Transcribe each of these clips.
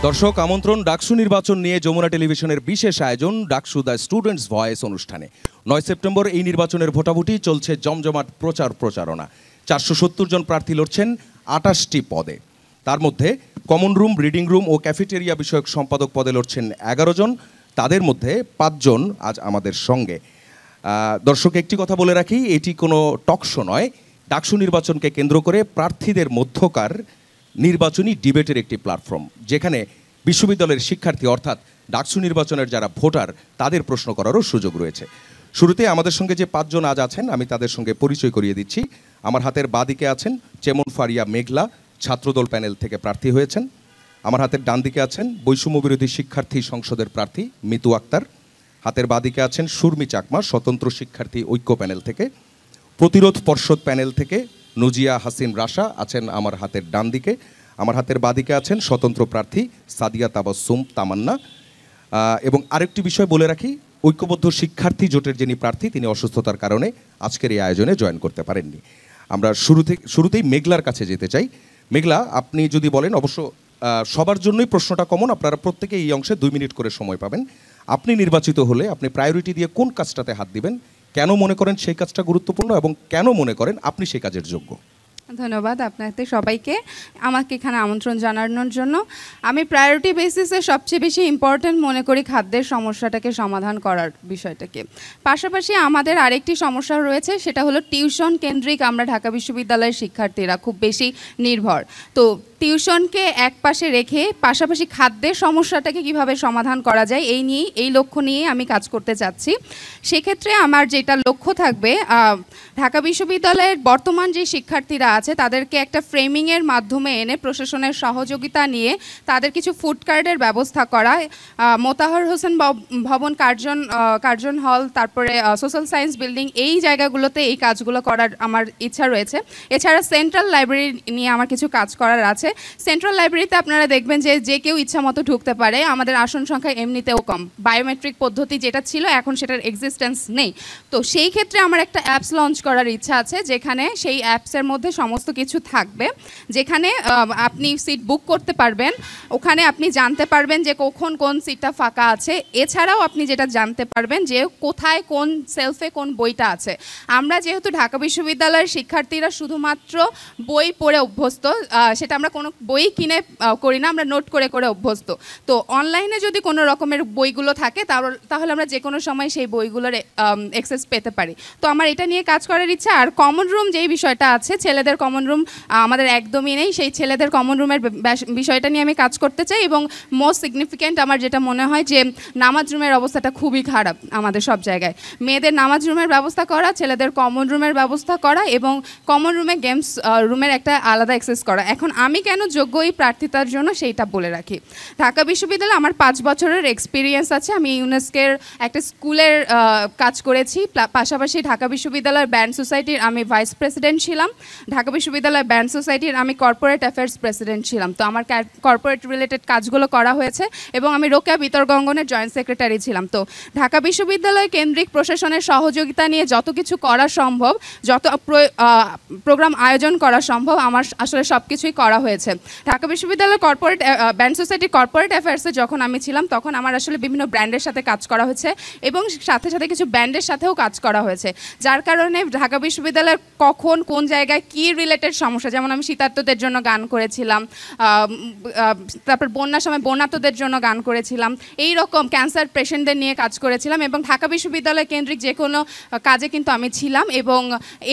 দর্শক আমন্ত্রণ ডাকসু নির্বাচন নিয়ে যমুনা টেলিভিশনের বিশেষ আয়োজন ডাকসু দ্য স্টুডেন্টস ভয়েস অনুষ্ঠানে 9 সেপ্টেম্বর এই নির্বাচনের ভোটাভুটি চলছে জমজমাট প্রচারণা 470 জন প্রার্থী লড়ছেন 28টি পদে। তার মধ্যে কমন রুম, রিডিং রুম ও ক্যাফেটেরিয়া বিষয়ক সম্পাদক পদে লড়ছেন 11 জন। তাদের মধ্যে 5 জন আজ আমাদের সঙ্গে। দর্শক একটি কথা বলে রাখি, এটি কোনো টক শো নয়। ডাকসু নির্বাচনকে কেন্দ্র করে প্রার্থীদের মধ্যকার নির্বাচনী ডিবেটের একটি প্ল্যাটফর্ম, যেখানে বিশ্ববিদ্যালয়ের শিক্ষার্থী অর্থাৎ ডাকসু নির্বাচনের যারা ভোটার তাদের প্রশ্ন করারও সুযোগ রয়েছে। শুরুতে আমাদের সঙ্গে যে 5 জন আজ আছেন আমি তাদের সঙ্গে পরিচয় করিয়ে দিচ্ছি। আমার হাতের বাঁদিকে আছেন চেমন ফারিয়া মেঘলা, ছাত্রদল প্যানেল থেকে প্রার্থী হয়েছেন। আমার হাতের ডান দিকে আছেন বৈষম্য বিরোধী শিক্ষার্থী সংসদের প্রার্থী মিতু আক্তার। হাতের বাঁদিকে আছেন সুরমি চাকমা, স্বতন্ত্র শিক্ষার্থী ঐক্য প্যানেল থেকে। প্রতিরোধ পর্ষদ প্যানেল থেকে নুজিয়া হাসিন রাশা আছেন আমার হাতের ডান দিকে। আমার হাতের বাঁদিকে আছেন স্বতন্ত্র প্রার্থী সাদিয়া তাবাসসুম তামান্না। এবং আরেকটি বিষয় বলে রাখি, ঐক্যবদ্ধ শিক্ষার্থী জোটের যিনি প্রার্থী তিনি অসুস্থতার কারণে আজকের এই আয়োজনে জয়েন করতে পারেননি। আমরা শুরুতেই মেঘলার কাছে যেতে চাই। মেঘলা, আপনি যদি বলেন, অবশ্য সবার জন্যই প্রশ্নটা কমন, আপনারা প্রত্যেকে এই অংশে 2 মিনিট করে সময় পাবেন। আপনি নির্বাচিত হলে আপনি প্রায়োরিটি দিয়ে কোন কাজটাতে হাত দিবেন, কেন মনে করেন সেই কাজটা গুরুত্বপূর্ণ এবং কেন মনে করেন আপনি সেই কাজের যোগ্য? ধন্যবাদ আপনাদের সবাইকে আমাকে এখানে আমন্ত্রণ জানানোর জন্য। আমি প্রায়োরিটি বেসিসে সবচেয়ে বেশি ইম্পর্ট্যান্ট মনে করি খাদ্যের সমস্যাটাকে সমাধান করার বিষয়টাকে। পাশাপাশি আমাদের আরেকটি সমস্যা রয়েছে, সেটা হলো টিউশন কেন্দ্রিক আমরা ঢাকা বিশ্ববিদ্যালয়ের শিক্ষার্থীরা খুব বেশি নির্ভর। তো টিউশনকে এক পাশে রেখে পাশাপাশি খাদ্যের সমস্যাটাকে কিভাবে সমাধান করা যায় এই লক্ষ্য নিয়ে আমি কাজ করতে চাচ্ছি। সেক্ষেত্রে আমার যেটা লক্ষ্য থাকবে, ঢাকা বিশ্ববিদ্যালয়ের বর্তমান যে শিক্ষার্থীরা আছে তাদেরকে একটা ফ্রেমিংয়ের মাধ্যমে এনে প্রশাসনের সহযোগিতা নিয়ে তাদের কিছু ফুড কার্ডের ব্যবস্থা করা। মোতাহার হোসেন ভবন কার্জন হল, তারপরে সোশ্যাল সায়েন্স বিল্ডিং, এই জায়গাগুলোতে এই কাজগুলো করার আমার ইচ্ছা রয়েছে। এছাড়া সেন্ট্রাল লাইব্রেরি নিয়ে আমার কিছু কাজ করার আছে। সেন্ট্রাল লাইব্রেরিতে আপনারা দেখবেন যে কেউ ইচ্ছা মতো ঢুকতে পারে। আমাদের আসন সংখ্যা এমনিতেও কম, বায়োমেট্রিক পদ্ধতি যেটা ছিল এখন সেটার এক্সিস্টেন্স নেই। তো সেই ক্ষেত্রে আমার একটা অ্যাপস লঞ্চ করার ইচ্ছা আছে, যেখানে সেই অ্যাপসের মধ্যে সমস্ত কিছু থাকবে, যেখানে আপনি সিট বুক করতে পারবেন। ওখানে আপনি জানতে পারবেন যে কখন কোন সিটটা ফাঁকা আছে। এছাড়াও আপনি যেটা জানতে পারবেন যে কোথায় কোন সেলফে কোন বইটা আছে। আমরা যেহেতু ঢাকা বিশ্ববিদ্যালয়ের শিক্ষার্থীরা শুধুমাত্র বই পড়ে অভ্যস্ত, সেটা আমরা কোনো বই কিনে করি না, আমরা নোট করে করে অভ্যস্ত। তো অনলাইনে যদি কোনো রকমের বইগুলো থাকে তাহলে আমরা যে কোনো সময় সেই বইগুলোর অ্যাক্সেস পেতে পারি। তো আমার এটা নিয়ে কাজ করার ইচ্ছা। আর কমন রুম যেই বিষয়টা আছে, ছেলেদের কমন রুম আমাদের একদমই নেই, সেই ছেলেদের কমন রুমের বিষয়টা নিয়ে আমি কাজ করতে চাই। এবং মোস্ট সিগনিফিক্যান্ট আমার যেটা মনে হয় যে নামাজ রুমের অবস্থাটা খুবই খারাপ আমাদের সব জায়গায়। মেয়েদের নামাজ রুমের ব্যবস্থা করা, ছেলেদের কমন রুমের ব্যবস্থা করা এবং কমন রুমে গেমস রুমের একটা আলাদা অ্যাক্সেস করা। এখন আমি কেন যোগ্য এই প্রার্থিতার জন্য সেইটা বলে রাখি। ঢাকা বিশ্ববিদ্যালয়ে আমার 5 বছরের এক্সপিরিয়েন্স আছে। আমি ইউনেস্কোর একটা স্কুলের কাজ করেছি, পাশাপাশি ঢাকা বিশ্ববিদ্যালয়ের ব্যান্ড সোসাইটির আমি ভাইস প্রেসিডেন্ট ছিলাম। ঢাকা বিশ্ববিদ্যালয়ের ব্যান্ড সোসাইটির আমি কর্পোরেট অ্যাফেয়ার্স প্রেসিডেন্ট ছিলাম। তো আমার কর্পোরেট রিলেটেড কাজগুলো করা হয়েছে এবং আমি রোকেয়া বিতর্ক অঙ্গনের জয়েন্ট সেক্রেটারি ছিলাম। তো ঢাকা বিশ্ববিদ্যালয় কেন্দ্রিক প্রশাসনের সহযোগিতা নিয়ে যত কিছু করা সম্ভব, যত প্রোগ্রাম আয়োজন করা সম্ভব, আমার আসলে সব কিছুই করা হয়েছে। ঢাকা বিশ্ববিদ্যালয়ের কর্পোরেট ব্যান্ড সোসাইটির কর্পোরেট অ্যাফেয়ার্সে যখন আমি ছিলাম তখন আমার আসলে বিভিন্ন ব্র্যান্ডের সাথে কাজ করা হয়েছে এবং সাথে সাথে কিছু ব্যান্ডের সাথেও কাজ করা হয়েছে, যার কারণে ঢাকা বিশ্ববিদ্যালয়ের কখন কোন জায়গায় কী রিলেটেড সমস্যা, যেমন আমি শীতার্তদের জন্য গান করেছিলাম, তারপর বন্যার সময় বন্যার্তদের জন্য গান করেছিলাম, এই রকম ক্যান্সার পেশেন্টদের নিয়ে কাজ করেছিলাম এবং ঢাকা বিশ্ববিদ্যালয় কেন্দ্রিক যে কোনো কাজে কিন্তু আমি ছিলাম। এবং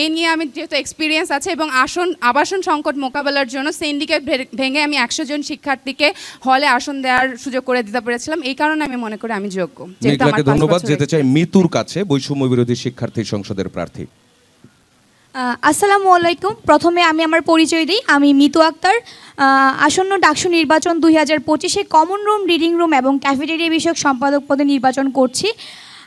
এই নিয়ে আমি যেহেতু এক্সপিরিয়েন্স আছে এবং আবাসন সংকট মোকাবেলার জন্য সিন্ডিকেট ভেঙে আমি 100 জন শিক্ষার্থীকে হলে আসন দেওয়ার সুযোগ করে দিতে পেরেছিলাম। এই কারণে আমি মনে করি আমি যোগ্য। ধন্যবাদ। যেতে চাই মিতুর কাছে, বৈষম্য বিরোধী শিক্ষার্থী সংসদের প্রার্থী। আসসালামু আলাইকুম। প্রথমে আমি আমার পরিচয় দিই। আমি মিতু আক্তার। আসন্ন ডাকসু নির্বাচন 2025-এ কমন রুম, রিডিং রুম এবং ক্যাফেটেরিয়া বিষয়ক সম্পাদক পদে নির্বাচন করছি।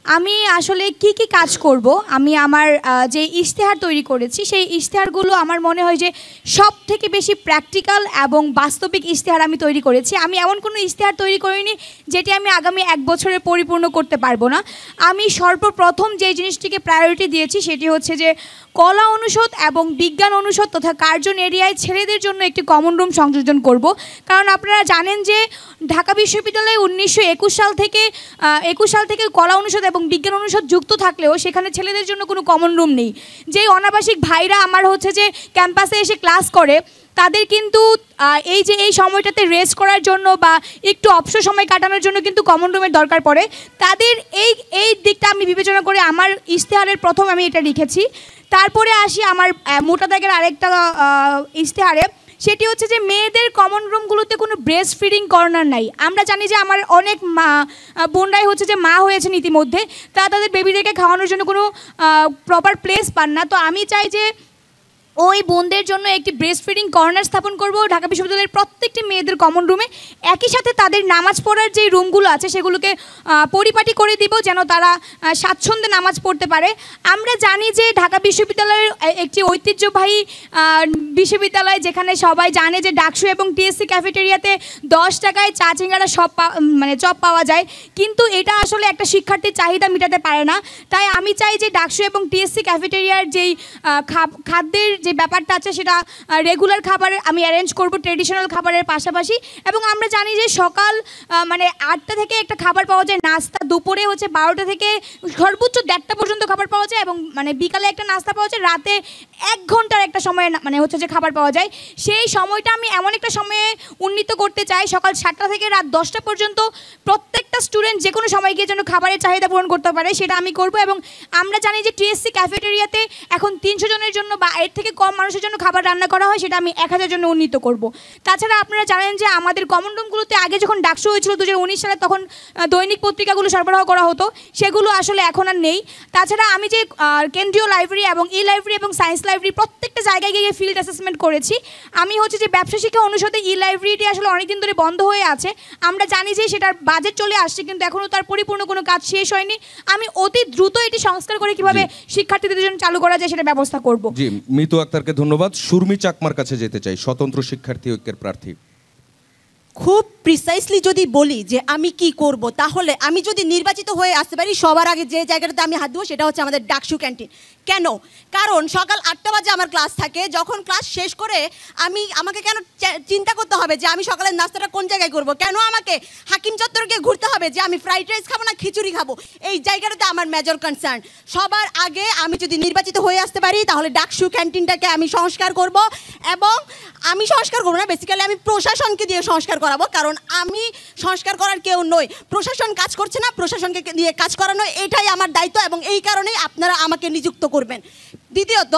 আমি আসলে কি কাজ করব, আমি আমার যে ইশতেহার তৈরি করেছি সেই ইশতেহারগুলো আমার মনে হয় যে সব থেকে বেশি প্র্যাকটিক্যাল এবং বাস্তবিক ইশতেহার আমি তৈরি করেছি। আমি এমন কোনো ইশতেহার তৈরি করিনি যেটি আমি আগামী 1 বছরে পরিপূর্ণ করতে পারবো না। আমি সর্বপ্রথম যে জিনিসটিকে প্রায়োরিটি দিয়েছি সেটি হচ্ছে যে কলা অনুষদ এবং বিজ্ঞান অনুষদ তথা কার্জন এরিয়ায় ছেলেদের জন্য একটি কমন রুম সংযোজন করব। কারণ আপনারা জানেন যে ঢাকা বিশ্ববিদ্যালয়ে 1921 সাল থেকে কলা অনুষদ এবং বিজ্ঞান অনুষদ যুক্ত থাকলেও সেখানে ছেলেদের জন্য কোনো কমন রুম নেই। যেই অনাবাসিক ভাইরা আমার হচ্ছে যে ক্যাম্পাসে এসে ক্লাস করে তাদের কিন্তু এই সময়টাতে রেস্ট করার জন্য বা একটু অবসর সময় কাটানোর জন্য কিন্তু কমন রুমের দরকার পড়ে। তাদের এই দিকটা আমি বিবেচনা করে আমার ইশতেহারের প্রথম আমি এটা লিখেছি। তারপরে আসি আমার মোটা দাগের আরেকটা ইশতেহারে, সেটি হচ্ছে যে মেয়েদের কমন রুমগুলোতে কোনো ব্রেস্ট ফিডিং কর্নার নাই। আমরা জানি যে আমার অনেক বোনরাই হচ্ছে যে মা হয়েছেন ইতিমধ্যে, তারা তাদের বেবিদেরকে খাওয়ানোর জন্য কোনো প্রপার প্লেস পান না। তো আমি চাই যে ওই বোনদের জন্য একটি ব্রেস্ট ফিডিং কর্নার স্থাপন করব ঢাকা বিশ্ববিদ্যালয়ের প্রত্যেকটি মেয়েদের কমন রুমে। একই সাথে তাদের নামাজ পড়ার যে রুমগুলো আছে সেগুলোকে পরিপাটি করে দিব যেন তারা স্বাচ্ছন্দ্যে নামাজ পড়তে পারে। আমরা জানি যে ঢাকা বিশ্ববিদ্যালয়ের একটি ঐতিহ্যবাহী বিশ্ববিদ্যালয়, যেখানে সবাই জানে যে ডাকসু এবং টিএসসি ক্যাফেটেরিয়াতে 10 টাকায় চা চিংড়া চপ পাওয়া যায়, কিন্তু এটা আসলে একটা শিক্ষার্থীর চাহিদা মেটাতে পারে না। তাই আমি চাই যে ডাকসু এবং টিএসসি ক্যাফেটেরিয়ার যেই খাদ্যের যে ব্যাপারটা আছে সেটা রেগুলার খাবার আমি অ্যারেঞ্জ করব ট্রেডিশনাল খাবারের পাশাপাশি। এবং আমরা জানি যে সকাল 8টা থেকে একটা খাবার পাওয়া যায় নাস্তা, দুপুরে হচ্ছে 12টা থেকে সর্বোচ্চ 1:30টা পর্যন্ত খাবার পাওয়া যায়, এবং বিকালে একটা নাস্তা পাওয়া যায়, রাতে 1 ঘন্টার একটা সময় হচ্ছে যে খাবার পাওয়া যায়। সেই সময়টা আমি এমন একটা সময়ে উন্নীত করতে চাই, সকাল 7টা থেকে রাত 10টা পর্যন্ত প্রত্যেকটা স্টুডেন্ট যে কোনো সময় গিয়ে যেন খাবারের চাহিদা পূরণ করতে পারে, সেটা আমি করব। এবং আমরা জানি যে টিএসসি ক্যাফেটেরিয়াতে এখন 300 জনের জন্য বা এর থেকে কম মানুষের জন্য খাবার রান্না করা হয়, সেটা আমি 1000 জন্য উন্নীত করব। তাছাড়া আপনারা জানেন যে আমাদের কমন রুমগুলোতে আগে যখন ডাকসু হয়েছিল 2019 সালে, তখন দৈনিক পত্রিকাগুলো সরবরাহ করা হতো, সেগুলো আসলে এখন আর নেই। তাছাড়া আমি যে কেন্দ্রীয় লাইব্রেরি এবং ই লাইব্রেরি এবং সায়েন্স লাইব্রেরি প্রত্যেকটা জায়গায় গিয়ে ফিল্ড অ্যাসেসমেন্ট করেছি। আমি হচ্ছে যে ব্যবসা শিক্ষা অনুষদে ই লাইব্রেরিটি আসলে অনেকদিন ধরে বন্ধ হয়ে আছে। আমরা জানি যে সেটার বাজেট চলে আসছে, কিন্তু এখনও তার পরিপূর্ণ কোনো কাজ শেষ হয়নি। আমি অতি দ্রুত এটি সংস্কার করে কিভাবে শিক্ষার্থীদের জন্য চালু করা যায় সেটা ব্যবস্থা করব। জি, মিতু আক্তারকে ধন্যবাদ। সুরমি চাকমার কাছে যেতে চাই, স্বতন্ত্র শিক্ষার্থী ঐক্যের প্রার্থী। খুব প্রিসাইসলি যদি বলি যে আমি কি করব, তাহলে আমি যদি নির্বাচিত হয়ে আসতে পারি, সবার আগে যে জায়গাটাতে আমি হাত দেবো সেটা হচ্ছে আমাদের ডাকসু ক্যান্টিন। কেন? কারণ সকাল 8টা বাজে আমার ক্লাস থাকে। যখন ক্লাস শেষ করে আমাকে কেন চিন্তা করতে হবে যে আমি সকালের নাস্তাটা কোন জায়গায় করব? কেন আমাকে হাকিম চত্বরকে ঘুরতে হবে যে আমি ফ্রাইড রাইস খাবো না খিচুড়ি খাবো? এই জায়গাটাতে আমার মেজর কনসার্ন। সবার আগে আমি যদি নির্বাচিত হয়ে আসতে পারি তাহলে ডাকসু ক্যান্টিনটাকে আমি সংস্কার করব। এবং আমি সংস্কার করবো না, বেসিক্যালি আমি প্রশাসনকে দিয়ে সংস্কার করাবো। কারণ আমি সংস্কার করার কেউ নই, প্রশাসন কাজ করছে না, প্রশাসনকে দিয়ে কাজ করানো এটাই আমার দায়িত্ব, এবং এই কারণেই আপনারা আমাকে নিযুক্ত করবেন। দ্বিতীয়ত,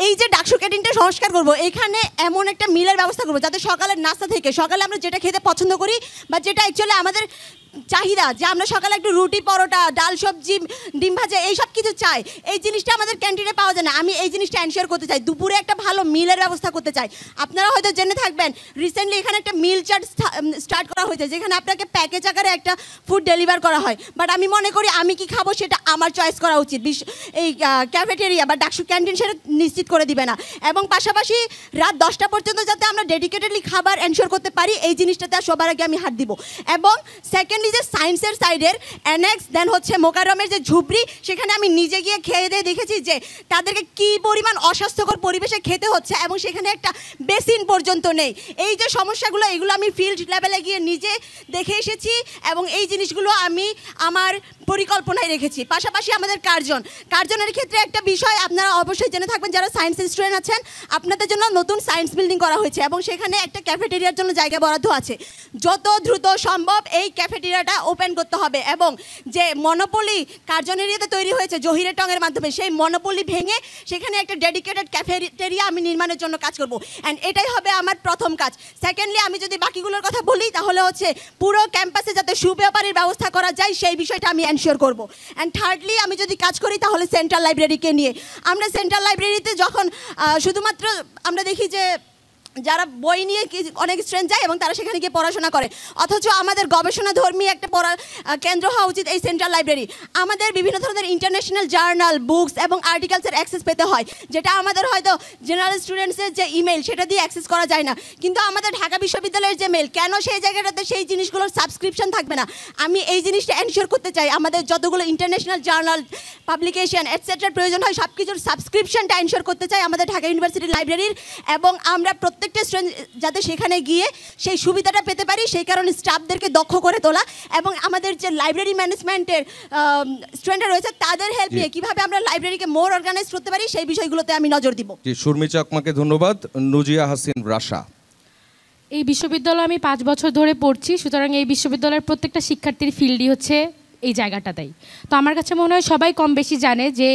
এই যে ডাকসু ক্যান্টিনটা সংস্কার করব, এখানে এমন একটা মিলের ব্যবস্থা করবো যাতে সকালের নাস্তা থেকে, সকালে আমরা যেটা খেতে পছন্দ করি বা যেটা অ্যাকচুয়ালি আমাদের চাহিদা, যে আমরা সকালে একটু রুটি পরোটা ডাল সবজি ডিম ভাজা এই সব কিছু চাই, এই জিনিসটা আমাদের ক্যান্টিনে পাওয়া যায় না। আমি এই জিনিসটা এনশিওর করতে চাই। দুপুরে একটা ভালো মিলের ব্যবস্থা করতে চাই। আপনারা হয়তো জেনে থাকবেন রিসেন্টলি এখানে একটা মিল চার্ট স্টার্ট করা হয়েছে, যেখানে আপনাকে প্যাকেজ আকারে একটা ফুড ডেলিভার করা হয়। বাট আমি মনে করি আমি কি খাবো সেটা আমার চয়েস করা উচিত। এই ক্যাফেটেরিয়া বা ডাকসু ক্যান্টিন সেটা নিশ্চিত করে দিবে না। এবং পাশাপাশি রাত 10টা পর্যন্ত যাতে আমরা ডেডিকেটেডলি খাবার এনশিওর করতে পারি, এই জিনিসটাতে সবার আগে আমি হাত দিব। এবং সেকেন্ড যে সায়েন্সের সাইডের অ্যানেক্স দেন হচ্ছে মোকাররমের যে ঝুপড়ি, সেখানে আমি নিজে গিয়ে খেয়ে দিয়ে দেখেছি যে তাদেরকে কি পরিমাণ অস্বাস্থ্যকর পরিবেশে খেতে হচ্ছে, এবং সেখানে একটা বেসিন পর্যন্ত নেই। এই যে সমস্যাগুলো, এগুলো আমি ফিল্ড লেভেলে গিয়ে নিজে দেখে এসেছি, এবং এই জিনিসগুলো আমি আমার পরিকল্পনায় রেখেছি। পাশাপাশি আমাদের কার্জনের ক্ষেত্রে একটা বিষয় আপনারা অবশ্যই জেনে থাকবেন, যারা সায়েন্স স্টুডেন্ট আছেন, আপনাদের জন্য নতুন সায়েন্স বিল্ডিং করা হয়েছে, এবং সেখানে একটা ক্যাফেটেরিয়ার জন্য জায়গা বরাদ্দ আছে। যত দ্রুত সম্ভব এই ক্যাফেটেরিয়াটা ওপেন করতে হবে, এবং যে মনোপলি কার্জন এরিয়াতে তৈরি হয়েছে জহিরে টঙের মাধ্যমে, সেই মনোপলি ভেঙে সেখানে একটা ডেডিকেটেড ক্যাফেটেরিয়া আমি নির্মাণের জন্য কাজ করব। অ্যান্ড এটাই হবে আমার প্রথম কাজ। সেকেন্ডলি, আমি যদি বাকিগুলোর কথা বলি তাহলে হচ্ছে পুরো ক্যাম্পাসে যাতে সুব্যাপারীর ব্যবস্থা করা যায় সেই বিষয়টা আমি এনশিওর করব। অ্যান্ড থার্ডলি, আমি যদি কাজ করি তাহলে সেন্ট্রাল লাইব্রেরিকে নিয়ে। আমরা সেন্ট্রাল লাইব্রেরিতে যখন শুধুমাত্র আমরা দেখি যে যারা বই নিয়ে অনেক স্টুডেন্ট যায় এবং তারা সেখানে গিয়ে পড়াশোনা করে, অথচ আমাদের গবেষণাধর্মী একটা কেন্দ্র হওয়া উচিত এই সেন্ট্রাল লাইব্রেরি। আমাদের বিভিন্ন ধরনের ইন্টারন্যাশনাল জার্নাল, বুকস এবং আর্টিকেলসের অ্যাক্সেস পেতে হয়, যেটা আমাদের হয়তো জেনারেল স্টুডেন্টসের যে ইমেল সেটা দিয়ে অ্যাক্সেস করা যায় না। কিন্তু আমাদের ঢাকা বিশ্ববিদ্যালয়ের যে মেল, কেন সেই জায়গাটাতে সেই জিনিসগুলোর সাবস্ক্রিপশন থাকবে না? আমি এই জিনিসটা এনশিওর করতে চাই, আমাদের যতগুলো ইন্টারন্যাশনাল জার্নাল, পাবলিকেশন এটসেট্রার প্রয়োজন হয় সব কিছুর সাবস্ক্রিপশনটা এনশিওর করতে চাই আমাদের ঢাকা ইউনিভার্সিটি লাইব্রেরির, এবং আমরা প্রত্যেকটা স্টুডেন্ট যাতে সেখানে গিয়ে সেই সুবিধাটা পেতে পারি, সেই কারণে স্টাফদেরকে দক্ষ করে তোলা এবং আমাদের যে লাইব্রেরি ম্যানেজমেন্টের স্টুডেন্টরা রয়েছে তাদের হেল্প নিয়ে কীভাবে আমরা লাইব্রেরিকে মোর অর্গানাইজ করতে পারি সেই বিষয়গুলোতে আমি নজর দিব। সুরমি চাকমাকে ধন্যবাদ। নুজিয়া হাসিন রাশা। এই বিশ্ববিদ্যালয়ে আমি 5 বছর ধরে পড়ছি, সুতরাং এই বিশ্ববিদ্যালয়ের প্রত্যেকটা শিক্ষার্থীর ফিল্ডই হচ্ছে এই জায়গাটাতেই। তো আমার কাছে মনে হয় সবাই কম বেশি জানে যে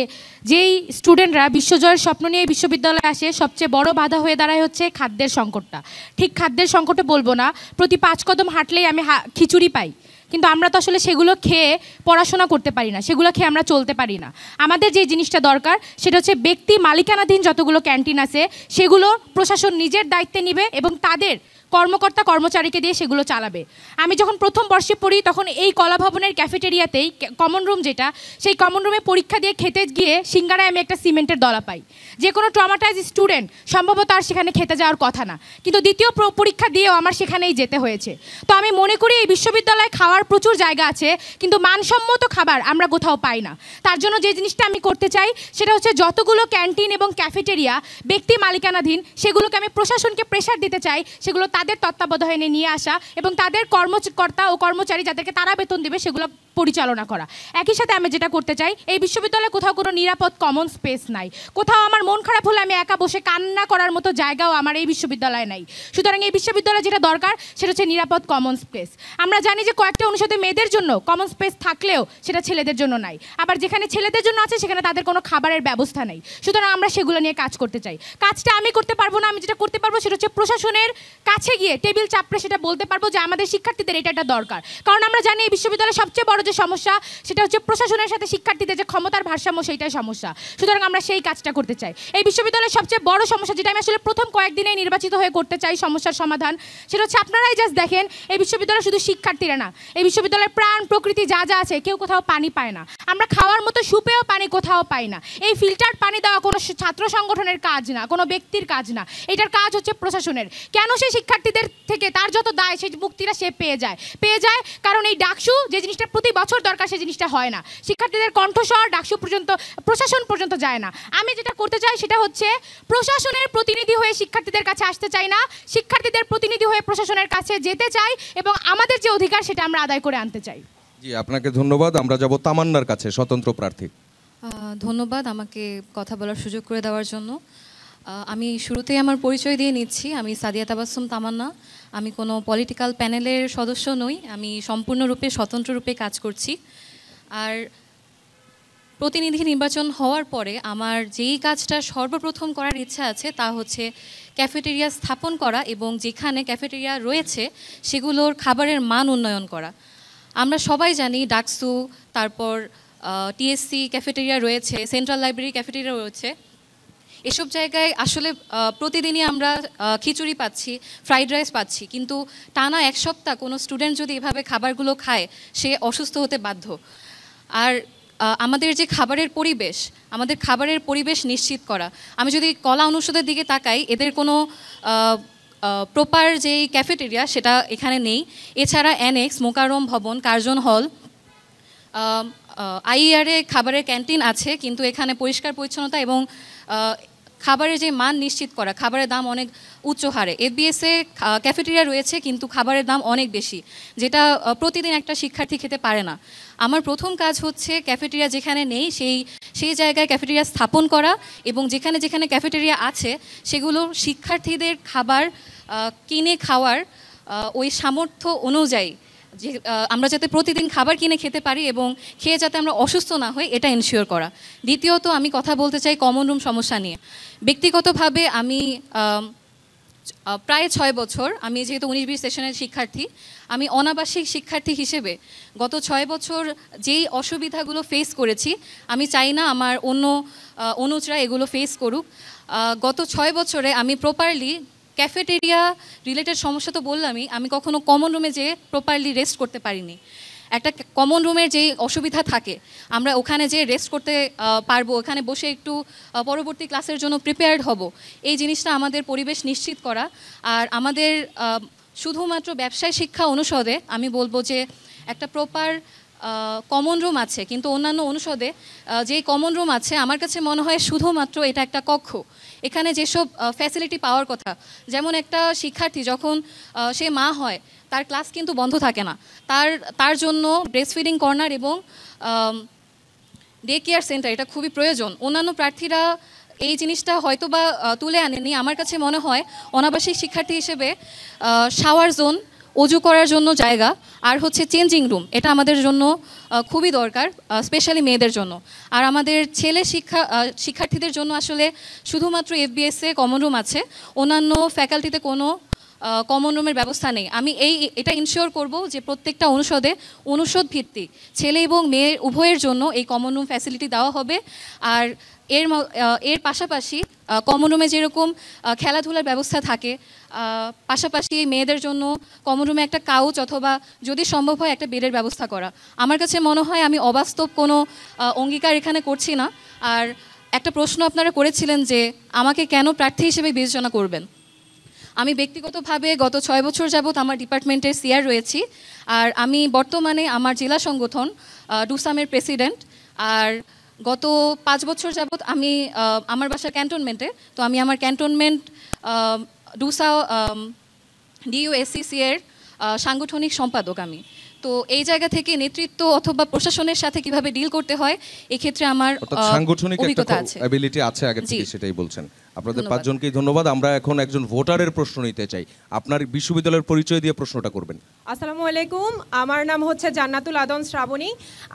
যেই স্টুডেন্টরা বিশ্বজয়ের স্বপ্ন নিয়ে বিশ্ববিদ্যালয়ে আসে, সবচেয়ে বড় বাধা হয়ে দাঁড়ায় হচ্ছে খাদ্যের সংকটটা। ঠিক খাদ্যের সংকটে বলবো না, প্রতি 5 কদম হাঁটলেই আমি খিচুড়ি পাই, কিন্তু আমরা তো আসলে সেগুলো খেয়ে পড়াশোনা করতে পারি না, সেগুলো খেয়ে আমরা চলতে পারি না। আমাদের যে জিনিসটা দরকার সেটা হচ্ছে ব্যক্তি মালিকানাধীন যতগুলো ক্যান্টিন আছে সেগুলো প্রশাসন নিজের দায়িত্বে নেবে এবং তাদের কর্মকর্তা কর্মচারীকে দিয়ে সেগুলো চালাবে। আমি যখন প্রথম বর্ষে পড়ি তখন এই কলা ভবনের ক্যাফেটেরিয়াতেই কমন রুম, যেটা সেই কমন রুমে পরীক্ষা দিয়ে খেতে গিয়ে সিঙ্গারায় আমি একটা সিমেন্টের দলা পাই। যে কোনো ট্রমাটাইজ স্টুডেন্ট সম্ভবত আর সেখানে খেতে যাওয়ার কথা না, কিন্তু দ্বিতীয় পরীক্ষা দিয়েও আমার সেখানেই যেতে হয়েছে। তো আমি মনে করি এই বিশ্ববিদ্যালয়ে খাওয়ার প্রচুর জায়গা আছে, কিন্তু মানসম্মত খাবার আমরা কোথাও পাই না। তার জন্য যে জিনিসটা আমি করতে চাই সেটা হচ্ছে যতগুলো ক্যান্টিন এবং ক্যাফেটেরিয়া ব্যক্তি মালিকানাধীন সেগুলোকে আমি প্রশাসনকে প্রেশার দিতে চাই, সেগুলো তাদের তত্ত্বাবধানে নিয়ে আসা এবং তাদের কর্মকর্তা ও কর্মচারী যাদেরকে তারা বেতন দেবে সেগুলো পরিচালনা করা। একই সাথে আমি যেটা করতে চাই, এই বিশ্ববিদ্যালয়ে কোথাও কোনো নিরাপদ কমন স্পেস নাই। কোথাও আমার মন খারাপ হলে আমি একা বসে কান্না করার মতো জায়গাও আমার এই বিশ্ববিদ্যালয়ে নাই। সুতরাং এই বিশ্ববিদ্যালয়ে যেটা দরকার সেটা হচ্ছে নিরাপদ কমন স্পেস। আমরা জানি যে কয়েকটা অনুষদে মেয়েদের জন্য কমন স্পেস থাকলেও সেটা ছেলেদের জন্য নাই, আবার যেখানে ছেলেদের জন্য আছে সেখানে তাদের কোনো খাবারের ব্যবস্থা নেই। সুতরাং আমরা সেগুলো নিয়ে কাজ করতে চাই। কাজটা আমি করতে পারবো না, আমি যেটা করতে পারবো সেটা হচ্ছে প্রশাসনের কাছে গিয়ে টেবিল চাপড়ে সেটা বলতে পারবো যে আমাদের শিক্ষার্থীদের এটা দরকার। কারণ আমরা জানি এই বিশ্ববিদ্যালয়ের সবচেয়ে বড় যে সমস্যা সেটা হচ্ছে প্রশাসনের সাথে শিক্ষার্থীদের যে ক্ষমতার ভারসাম্য, সেইটাই সমস্যা। সুতরাং আমরা সেই কাজটা করতে চাই। এই বিশ্ববিদ্যালয়ের সবচেয়ে বড় সমস্যা যেটা আমি আসলে প্রথম কয়েকদিনে নির্বাচিত হয়ে করতে চাই সমস্যার সমাধান, সেটা হচ্ছে আপনারাই জাস্ট দেখেন এই বিশ্ববিদ্যালয়ে শুধু শিক্ষার্থীরা না, এই বিশ্ববিদ্যালয়ের প্রাণ প্রকৃতি যা যা আছে কেউ কোথাও পানি পায় না। আমরা খাওয়ার মতো সুপেয় পানি কোথাও পাই না। এই ফিল্টার পানি দেওয়া কোনো ছাত্র সংগঠনের কাজ না, কোনো ব্যক্তির কাজ না, এটার কাজ হচ্ছে প্রশাসনের। কেন সেই শিক্ষার্থীদের থেকে তার যত দায় সেই মুক্তিটা সে পেয়ে যায় কারণ এই ডাকসু যে জিনিসটা প্রতি বছর দরকার সেই জিনিসটা হয় না। শিক্ষার্থীদের কণ্ঠস্বর ডাকসু পর্যন্ত, প্রশাসন পর্যন্ত যায় না। আমি যেটা করতে চাই সেটা হচ্ছে প্রশাসনের প্রতিনিধি হয়ে শিক্ষার্থীদের কাছে আসতে চাই না, শিক্ষার্থীদের প্রতিনিধি হয়ে প্রশাসনের কাছে যেতে চাই এবং আমাদের যে অধিকার সেটা আমরা আদায় করে আনতে চাই। জি, আপনাকে ধন্যবাদ। আমরা যাব তামান্নার কাছে, স্বতন্ত্র প্রার্থী। ধন্যবাদ আমাকে কথা বলার সুযোগ করে দেওয়ার জন্য। আমি শুরুতেই আমার পরিচয় দিয়ে নিচ্ছি। আমি সাদিয়া তাবাসসুম তামান্না। আমি কোনো পলিটিক্যাল প্যানেলের সদস্য নই, আমি সম্পূর্ণরূপে স্বতন্ত্ররূপে কাজ করছি। আর প্রতিনিধি নির্বাচন হওয়ার পরে আমার যেই কাজটা সর্বপ্রথম করার ইচ্ছা আছে তা হচ্ছে ক্যাফেটেরিয়া স্থাপন করা এবং যেখানে ক্যাফেটেরিয়া রয়েছে সেগুলোর খাবারের মান উন্নয়ন করা। আমরা সবাই জানি ডাকসু, তারপর টিএসসি ক্যাফেটেরিয়া রয়েছে, সেন্ট্রাল লাইব্রেরি ক্যাফেটেরিয়া রয়েছে। এসব জায়গায় আসলে প্রতিদিনই আমরা খিচুড়ি পাচ্ছি, ফ্রাইড রাইস পাচ্ছি, কিন্তু টানা 1 সপ্তাহ কোনো স্টুডেন্ট যদি এভাবে খাবারগুলো খায় সে অসুস্থ হতে বাধ্য। আর আমাদের যে খাবারের পরিবেশ নিশ্চিত করা। আমি যদি কলা অনুষদের দিকে তাকাই, এদের কোনো প্রপার যেই ক্যাফেটেরিয়া সেটা এখানে নেই। এছাড়া অ্যানেক্স, মোকাররম ভবন, কার্জন হল, আইইআরে খাবারের ক্যান্টিন আছে, কিন্তু এখানে পরিষ্কার পরিচ্ছন্নতা এবং খাবারের যে মান নিশ্চিত করা, খাবারের দাম অনেক উচ্চ হারে। এফবিএসে ক্যাফেটেরিয়া রয়েছে কিন্তু খাবারের দাম অনেক বেশি, যেটা প্রতিদিন একটা শিক্ষার্থী খেতে পারে না। আমার প্রথম কাজ হচ্ছে ক্যাফেটেরিয়া যেখানে নেই সেই জায়গায় ক্যাফেটেরিয়া স্থাপন করা এবং যেখানে যেখানে ক্যাফেটেরিয়া আছে সেগুলো শিক্ষার্থীদের খাবার কিনে খাওয়ার ওই সামর্থ্য অনুযায়ী যে আমরা যাতে প্রতিদিন খাবার কিনে খেতে পারি এবং খেয়ে যাতে আমরা অসুস্থ না হই এটা এনশিওর করা। দ্বিতীয়ত আমি কথা বলতে চাই কমন রুম সমস্যা নিয়ে। ব্যক্তিগতভাবে আমি প্রায় 6 বছর, আমি যেহেতু 19-20 সেশনের শিক্ষার্থী, আমি অনাবাসিক শিক্ষার্থী হিসেবে গত 6 বছর যেই অসুবিধাগুলো ফেস করেছি আমি চাই না আমার অন্য অনুজরা এগুলো ফেস করুক। গত 6 বছরে আমি প্রপারলি ক্যাফেটেরিয়া রিলেটেড সমস্যা তো বললামই, আমি কখনো কমন রুমে যেয়ে প্রপারলি রেস্ট করতে পারিনি। একটা কমন রুমের যে অসুবিধা থাকে, আমরা ওখানে যে রেস্ট করতে পারবো, ওখানে বসে একটু পরবর্তী ক্লাসের জন্য প্রিপেয়ার্ড হব, এই জিনিসটা আমাদের পরিবেশ নিশ্চিত করা। আর আমাদের শুধুমাত্র ব্যবসায় শিক্ষা অনুষদে আমি বলবো যে একটা প্রপার কমন রুম আছে, কিন্তু অন্যান্য অনুষদে যেই কমন রুম আছে আমার কাছে মনে হয় শুধুমাত্র এটা একটা কক্ষ। এখানে যেসব ফ্যাসিলিটি পাওয়ার কথা, যেমন একটা শিক্ষার্থী যখন সে মা হয় তার ক্লাস কিন্তু বন্ধ থাকে না, তার জন্য ব্রেস্ট ফিডিং কর্নার এবং ডে কেয়ার সেন্টার এটা খুবই প্রয়োজন। অন্যান্য প্রার্থীরা এই জিনিসটা হয়তো বা তুলে আনেনি। আমার কাছে মনে হয় অনাবাসিক শিক্ষার্থী হিসেবে শাওয়ার জোন, অজু করার জন্য জায়গা, আর হচ্ছে চেঞ্জিং রুম, এটা আমাদের জন্য খুবই দরকার, স্পেশালি মেয়েদের জন্য। আর আমাদের ছেলে শিক্ষার্থীদের জন্য আসলে শুধুমাত্র FBS-এ কমন রুম আছে, অন্যান্য ফ্যাকাল্টিতে কোনো কমন রুমের ব্যবস্থা নেই। আমি এটা ইনশিওর করব যে প্রত্যেকটা অনুষদ ভিত্তিক ছেলে এবং মেয়ে উভয়ের জন্য এই কমন রুম ফ্যাসিলিটি দেওয়া হবে। আর এর পাশাপাশি কমন রুমে যেরকম খেলাধুলার ব্যবস্থা থাকে, পাশাপাশি মেয়েদের জন্য কমন রুমে একটা কাউচ অথবা যদি সম্ভব হয় একটা বেডের ব্যবস্থা করা। আমার কাছে মনে হয় আমি অবাস্তব কোনো অঙ্গীকার এখানে করছি না। আর একটা প্রশ্ন আপনারা করেছিলেন যে আমাকে কেন প্রার্থী হিসেবে বিবেচনা করবেন। আমি ব্যক্তিগতভাবে গত 6 বছর যাবৎ আমার ডিপার্টমেন্টের সিআর রয়েছি, আর আমি বর্তমানে আমার জেলা সংগঠন ডুসামের প্রেসিডেন্ট। আর গত 5 বছর যাবৎ আমি আমার বাসা ক্যান্টনমেন্টে, তো আমি আমার ক্যান্টনমেন্ট ডুসা DUSCC এর সাংগঠনিক সম্পাদক আমি। তো এই জায়গা থেকে নেতৃত্ব অথবা প্রশাসনের সাথে কিভাবে ডিল করতে হয় এক্ষেত্রে আমার সাংগঠনিক অভিজ্ঞতা একটা আছে, অ্যাবিলিটি আছে আগে থেকে, জি। সেটাই বলছেন। আপনাদের ধন্যবাদ। 5 জনকেই ধন্যবাদ। আমরা এখন একজন ভোটারের প্রশ্ন নিতে চাই। আপনার বিশ্ববিদ্যালয়ের পরিচয় দিয়ে প্রশ্নটা করবেন। আসসালামু আলাইকুম, আমার নাম হচ্ছে জান্নাতুল আদন শ্রাবণী।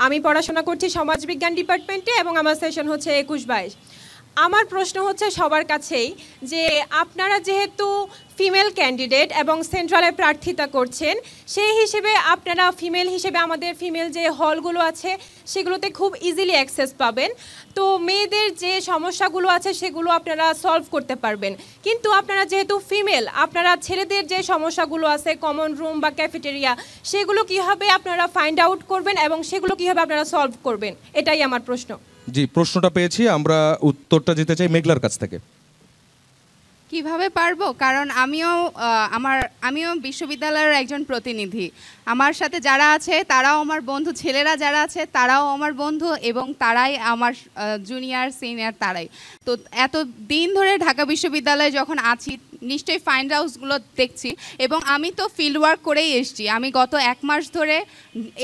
আমি পড়াশোনা করছি সমাজবিজ্ঞান ডিপার্টমেন্টে এবং আমার সেশন হচ্ছে 21-22। আমার প্রশ্ন হচ্ছে সবার কাছেই যে আপনারা যেহেতু ফিমেল ক্যান্ডিডেট এবং সেন্ট্রালে প্রার্থিতা করছেন, সেই হিসেবে আপনারা ফিমেল হিসেবে আমাদের ফিমেল যে হলগুলো আছে সেগুলোতে খুব ইজিলি অ্যাক্সেস পাবেন। তো মেয়েদের যে সমস্যাগুলো আছে সেগুলো আপনারা সলভ করতে পারবেন, কিন্তু আপনারা যেহেতু ফিমেল, আপনারা ছেলেদের যে সমস্যাগুলো আছে কমন রুম বা ক্যাফেটেরিয়া, সেগুলো কীভাবে আপনারা ফাইন্ড আউট করবেন এবং সেগুলো কীভাবে আপনারা সলভ করবেন, এটাই আমার প্রশ্ন। জি, প্রশ্নটা পেয়েছি, আমরা উত্তরটা দিতে চাই মেঘলার কাছ থেকে। কিভাবে পারবো, কারণ আমিও বিশ্ববিদ্যালয়ের একজন প্রতিনিধি। আমার সাথে যারা আছে তারাও আমার বন্ধু, ছেলেরা যারা আছে তারাও আমার বন্ধু এবং তারাই আমার জুনিয়র সিনিয়র তারাই। তো এত দিন ধরে ঢাকা বিশ্ববিদ্যালয়ে যখন আছি নিশ্চয়ই ফাইন্ড হাউসগুলো দেখছি এবং আমি তো ফিল্ড ওয়ার্ক করেই এসেছি। আমি গত 1 মাস ধরে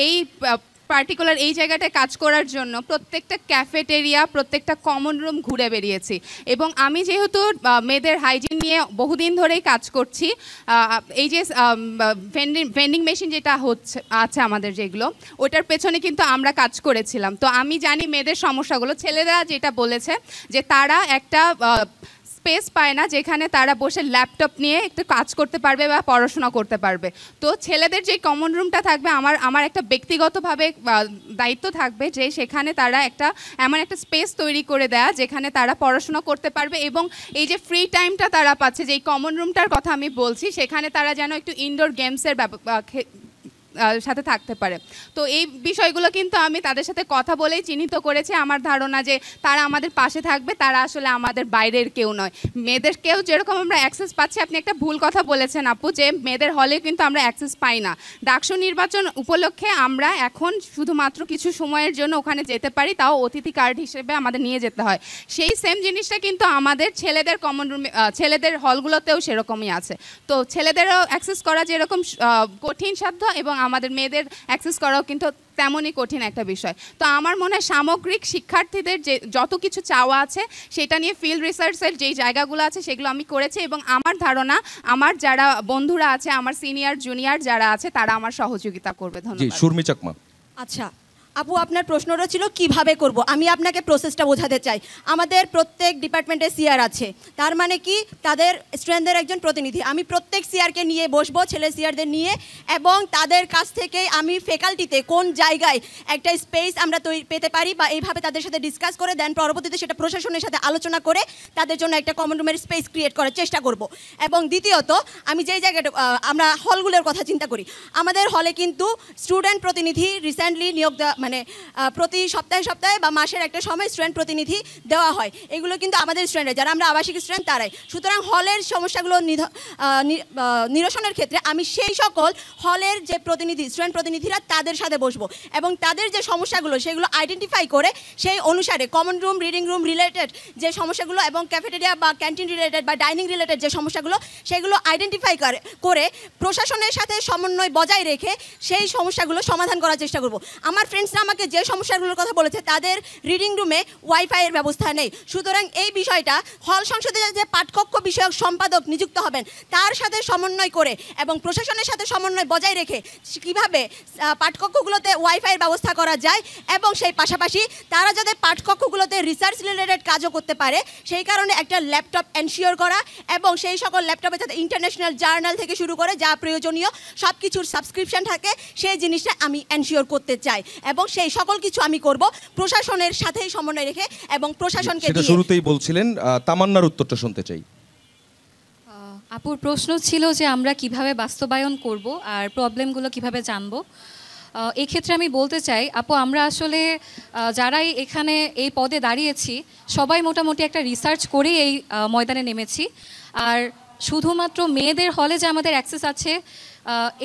এই পার্টিকুলার এই জায়গাটায় কাজ করার জন্য প্রত্যেকটা ক্যাফেটেরিয়া, প্রত্যেকটা কমন রুম ঘুরে বেরিয়েছি এবং আমি যেহেতু মেয়েদের হাইজিন নিয়ে বহুদিন ধরেই কাজ করছি, এই যে ভেন্ডিং মেশিন যেটা আছে আমাদের যেগুলো, ওটার পেছনে কিন্তু আমরা কাজ করেছিলাম। তো আমি জানি মেয়েদের সমস্যাগুলো। ছেলেরা যেটা বলেছে যে তারা একটা স্পেস পায় না যেখানে তারা বসে ল্যাপটপ নিয়ে একটু কাজ করতে পারবে বা পড়াশোনা করতে পারবে। তো ছেলেদের যে কমন রুমটা থাকবে, আমার একটা ব্যক্তিগতভাবে দায়িত্ব থাকবে যে সেখানে তারা এমন একটা স্পেস তৈরি করে দেয়া যেখানে তারা পড়াশোনা করতে পারবে এবং এই যে ফ্রি টাইমটা তারা পাচ্ছে, যে কমন রুমটার কথা আমি বলছি, সেখানে তারা যেন একটু ইনডোর গেমসের সাথে থাকতে পারে। তো এই বিষয়গুলো কিন্তু আমি তাদের সাথে কথা বলেই চিহ্নিত করেছি। আমার ধারণা যে তারা আমাদের পাশে থাকবে, তারা আসলে আমাদের বাইরের কেউ নয়। মেয়েদেরকেও যেরকম আমরা অ্যাক্সেস পাচ্ছি, আপনি একটা ভুল কথা বলেছেন আপু, যে মেয়েদের হলে কিন্তু আমরা অ্যাক্সেস পাই না। ডাকসু নির্বাচন উপলক্ষে আমরা এখন শুধুমাত্র কিছু সময়ের জন্য ওখানে যেতে পারি, তাও অতিথি কার্ড হিসেবে আমাদের নিয়ে যেতে হয়। সেই সেম জিনিসটা কিন্তু আমাদের ছেলেদের কমন রুমে, ছেলেদের হলগুলোতেও সেরকমই আছে। তো ছেলেদেরও অ্যাক্সেস করা যেরকম কঠিন সাধ্য এবং আমাদের মেয়েদের অ্যাক্সেস করাও কিন্তু তেমনই কঠিন একটা বিষয়। তো আমার মনে হয় সামগ্রিক শিক্ষার্থীদের যে যত কিছু চাওয়া আছে সেটা নিয়ে ফিল্ড রিসার্চের যেই জায়গাগুলো আছে সেগুলো আমি করেছি এবং আমার ধারণা আমার যারা বন্ধুরা আছে, আমার সিনিয়র জুনিয়র যারা আছে, তারা আমার সহযোগিতা করবে। জি, ধন্যবাদ। সুরমি চাকমা। আচ্ছা, আপু আপনার প্রশ্নটা ছিল কিভাবে করব। আমি আপনাকে প্রসেসটা বোঝাতে চাই। আমাদের প্রত্যেক ডিপার্টমেন্টে সিআর আছে, তার মানে কি তাদের স্টুডেন্টদের একজন প্রতিনিধি। আমি প্রত্যেক সিআরকে নিয়ে বসবো, ছেলে সিআরদের নিয়ে, এবং তাদের কাছ থেকে আমি ফ্যাকাল্টিতে কোন জায়গায় একটা স্পেস আমরা পেতে পারি বা এইভাবে তাদের সাথে ডিসকাস করে দেন পরবর্তীতে সেটা প্রশাসনের সাথে আলোচনা করে তাদের জন্য একটা কমন রুমের স্পেস ক্রিয়েট করার চেষ্টা করব। এবং দ্বিতীয়ত আমি যেই জায়গাটা আমরা হলগুলোর কথা চিন্তা করি, আমাদের হলে কিন্তু স্টুডেন্ট প্রতিনিধি রিসেন্টলি নিয়োগ দেওয়া, মানে প্রতি সপ্তাহে বা মাসের একটা সময় স্টুডেন্ট প্রতিনিধি দেওয়া হয়। এগুলো কিন্তু আমাদের স্টুডেন্টরা, যারা আমরা আবাসিক স্টুডেন্ট তারাই। সুতরাং হলের সমস্যাগুলো নিরসনের ক্ষেত্রে আমি সেই সকল হলের যে প্রতিনিধি, স্টুডেন্ট প্রতিনিধিরা, তাদের সাথে বসবো এবং তাদের যে সমস্যাগুলো সেগুলো আইডেন্টিফাই করে সেই অনুসারে common room, reading room related যে সমস্যাগুলো এবং ক্যাফেটেরিয়া বা ক্যান্টিন রিলেটেড বা ডাইনিং রিলেটেড যে সমস্যাগুলো সেগুলো আইডেন্টিফাই করে প্রশাসনের সাথে সমন্বয় বজায় রেখে সেই সমস্যাগুলো সমাধান করার চেষ্টা করব। আমার ফ্রেন্ডসরা আমাকে যে সমস্যাগুলোর কথা বলেছে, তাদের রিডিং রুমে ওয়াইফাইয়ের ব্যবস্থা নেই। সুতরাং এই বিষয়টা হল সংসদে যে পাঠকক্ষ বিষয়ক সম্পাদক নিযুক্ত হবেন তার সাথে সমন্বয় করে এবং প্রশাসনের সাথে সমন্বয় বজায় রেখে কীভাবে পাঠকক্ষগুলোতে ওয়াইফাইয়ের ব্যবস্থা করা যায় এবং সেই পাশাপাশি তারা যাতে পাঠকক্ষগুলোতে রিসার্চ রিলেটেড কাজও করতে পারে সেই কারণে একটা ল্যাপটপ এনশিওর করা এবং সেই সকল ল্যাপটপে যাতে ইন্টারন্যাশনাল জার্নাল থেকে শুরু করে যা প্রয়োজনীয় সব কিছুর সাবস্ক্রিপশন থাকে সেই জিনিসটা আমি এনশিওর করতে চাই এবং সেই সকল কিছু আমি করব প্রশাসনের সাথেই সমন্বয় রেখে এবং প্রশাসনকে সেটা শুরুতেই বলছিলেন। তামান্নার উত্তরটা শুনতে চাই। আপুর প্রশ্ন ছিল যে আমরা কিভাবে বাস্তবায়ন করব আর প্রবলেমগুলো কিভাবে জানবো। এক্ষেত্রে আমি বলতে চাই আপু, আমরা আসলে যারাই এখানে এই পদে দাঁড়িয়েছি সবাই মোটামুটি একটা রিসার্চ করেই এই ময়দানে নেমেছি। আর শুধুমাত্র মেয়েদের হলে যে আমাদের অ্যাক্সেস আছে,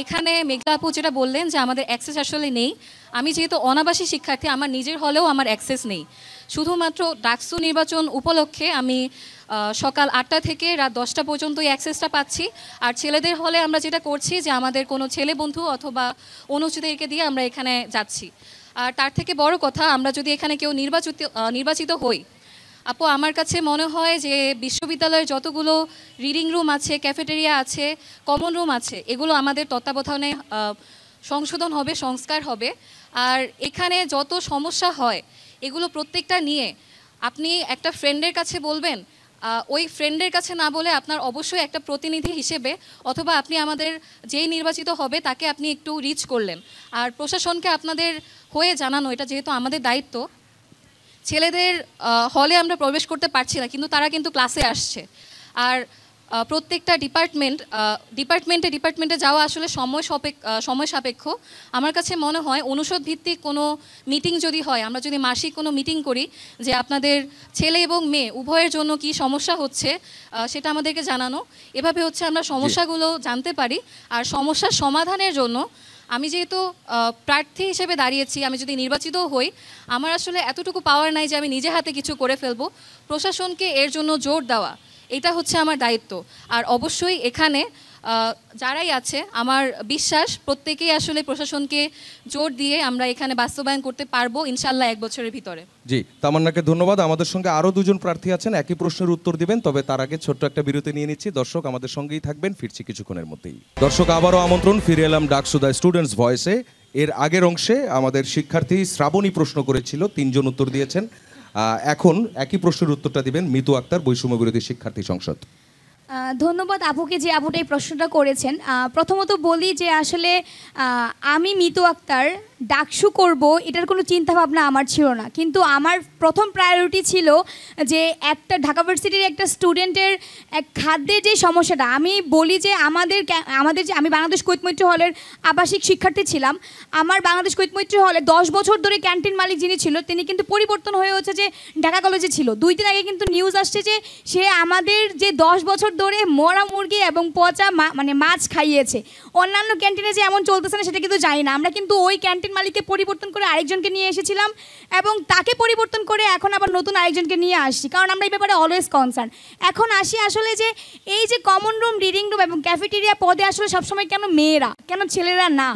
এখানে মেঘলা আপু যেটা বললেন যে আমাদের অ্যাক্সেস আসলে নেই। আমি যেহেতু অনাবাসী শিক্ষার্থী, আমার নিজের হলেও আমার অ্যাক্সেস নেই। শুধুমাত্র ডাকসু নির্বাচন উপলক্ষে আমি সকাল 8টা থেকে রাত 10টা পর্যন্ত এই অ্যাক্সেসটা পাচ্ছি। আর ছেলেদের হলে আমরা যেটা করছি যে আমাদের কোনো ছেলে বন্ধু অথবা অনুচিতদেরকে দিয়ে আমরা এখানে যাচ্ছি। আর তার থেকে বড় কথা, আমরা যদি এখানে কেউ নির্বাচিত হই, আপু আমার কাছে মনে হয় যে বিশ্ববিদ্যালয়ের যতগুলো রিডিং রুম আছে, ক্যাফেটেরিয়া আছে, কমন রুম আছে, এগুলো আমাদের তত্ত্বাবধানে সংশোধন হবে, সংস্কার হবে। আর এখানে যত সমস্যা হয় এগুলো প্রত্যেকটা নিয়ে আপনি একটা ফ্রেন্ডের কাছে বলবেন, ওই ফ্রেন্ডের কাছে না বলে আপনার অবশ্যই একটা প্রতিনিধি হিসেবে অথবা আপনি আমাদের যেই নির্বাচিত হবে তাকে আপনি একটু রিচ করলেন। আর প্রশাসনকে আপনাদের হয়ে জানানো, এটা যেহেতু আমাদের দায়িত্ব। ছেলেদের হলে আমরা প্রবেশ করতে পারছি না, কিন্তু তারা কিন্তু ক্লাসে আসছে। আর প্রত্যেকটা ডিপার্টমেন্টে যাওয়া আসলে সময় সাপেক্ষ। আমার কাছে মনে হয় অনুষদ ভিত্তিক কোনো মিটিং যদি হয়, আমরা যদি মাসিক কোনো মিটিং করি যে আপনাদের ছেলে এবং মেয়ে উভয়ের জন্য কি সমস্যা হচ্ছে সেটা আমাদেরকে জানানো, এভাবে হচ্ছে আমরা সমস্যাগুলো জানতে পারি। আর সমস্যার সমাধানের জন্য আমি যেহেতু প্রার্থী হিসেবে দাঁড়িয়েছি, আমি যদি নির্বাচিত হই, আমার আসলে এতটুকু পাওয়ার নাই যে আমি নিজে হাতে কিছু করে ফেলবো। প্রশাসনকে এর জন্য জোর দেওয়া, এটা হচ্ছে আমার দায়িত্ব। আর অবশ্যই এখানে যারাই আছে আমার বিশ্বাস প্রত্যেকেই আসলে প্রশাসনকে জোর দিয়ে আমরা এখানে বাস্তবায়ন করতে পারবো ইনশাল্লাহ 1 বছরের ভিতরে। জি, তামান্নাকে ধন্যবাদ। আমাদের সঙ্গে আরো দুজন প্রার্থী আছেন, একই প্রশ্নের উত্তর দিবেন, তবে তার আগে ছোট্ট একটা বিরতি নিয়ে নিচ্ছি। দর্শক আমাদের সঙ্গেই থাকবেন, ফিরছি কিছুক্ষণের মধ্যেই। দর্শক আবারও আমন্ত্রণ, ফিরে এলাম ডাকসু দ্য স্টুডেন্টস ভয়েসে। এর আগের অংশে আমাদের শিক্ষার্থী শ্রাবণী প্রশ্ন করেছিল, 3 জন উত্তর দিয়েছেন। এখন একই প্রশ্নের উত্তরটা দিবেন মিতু আক্তার, বৈষম্য বিরোধী শিক্ষার্থী সংসদ। ধন্যবাদ আপুকে যে আপুটা এই প্রশ্নটা করেছেন। প্রথমত বলি যে আসলে আমি মিতু আক্তার ডাকসু করব এটার কোনো চিন্তাভাবনা আমার ছিল না, কিন্তু আমার প্রথম প্রায়োরিটি ছিল যে একটা ঢাকা ভার্সিটির একটা স্টুডেন্টের খাদ্যের যে সমস্যাটা, আমি বলি যে আমাদের যে আমি বাংলাদেশ কুয়েত মৈত্রী হলের আবাসিক শিক্ষার্থী ছিলাম। আমার বাংলাদেশ কুয়েত মৈত্রী হলে 10 বছর ধরে ক্যান্টিন মালিক যিনি ছিল তিনি কিন্তু পরিবর্তন হয়ে হচ্ছে যে ঢাকা কলেজে ছিল। 2 দিন আগে কিন্তু নিউজ আসছে যে সে আমাদের যে 10 বছর ধরে মরা মুরগি এবং পচা মানে মাছ খাইয়েছে। অন্যান্য ক্যান্টিনে যে এমন চলতেছে না সেটা কিন্তু জানি না। আমরা কিন্তু ওই ক্যান্টিন মালিককে পরিবর্তন করে আরেকজনকে নিয়ে এসেছিলাম এবং তাকে পরিবর্তন করে এখন আবার নতুন আরেকজনকে নিয়ে আসছি, কারণ আমরা এই ব্যাপারে অলওয়েজ কনসার্ন। এখন আসি আসলে যে এই যে কমন রুম, রিডিং রুম এবং ক্যাফেটেরিয়া পদে আসলে সবসময় কেন মেয়েরা, কেন ছেলেরা না?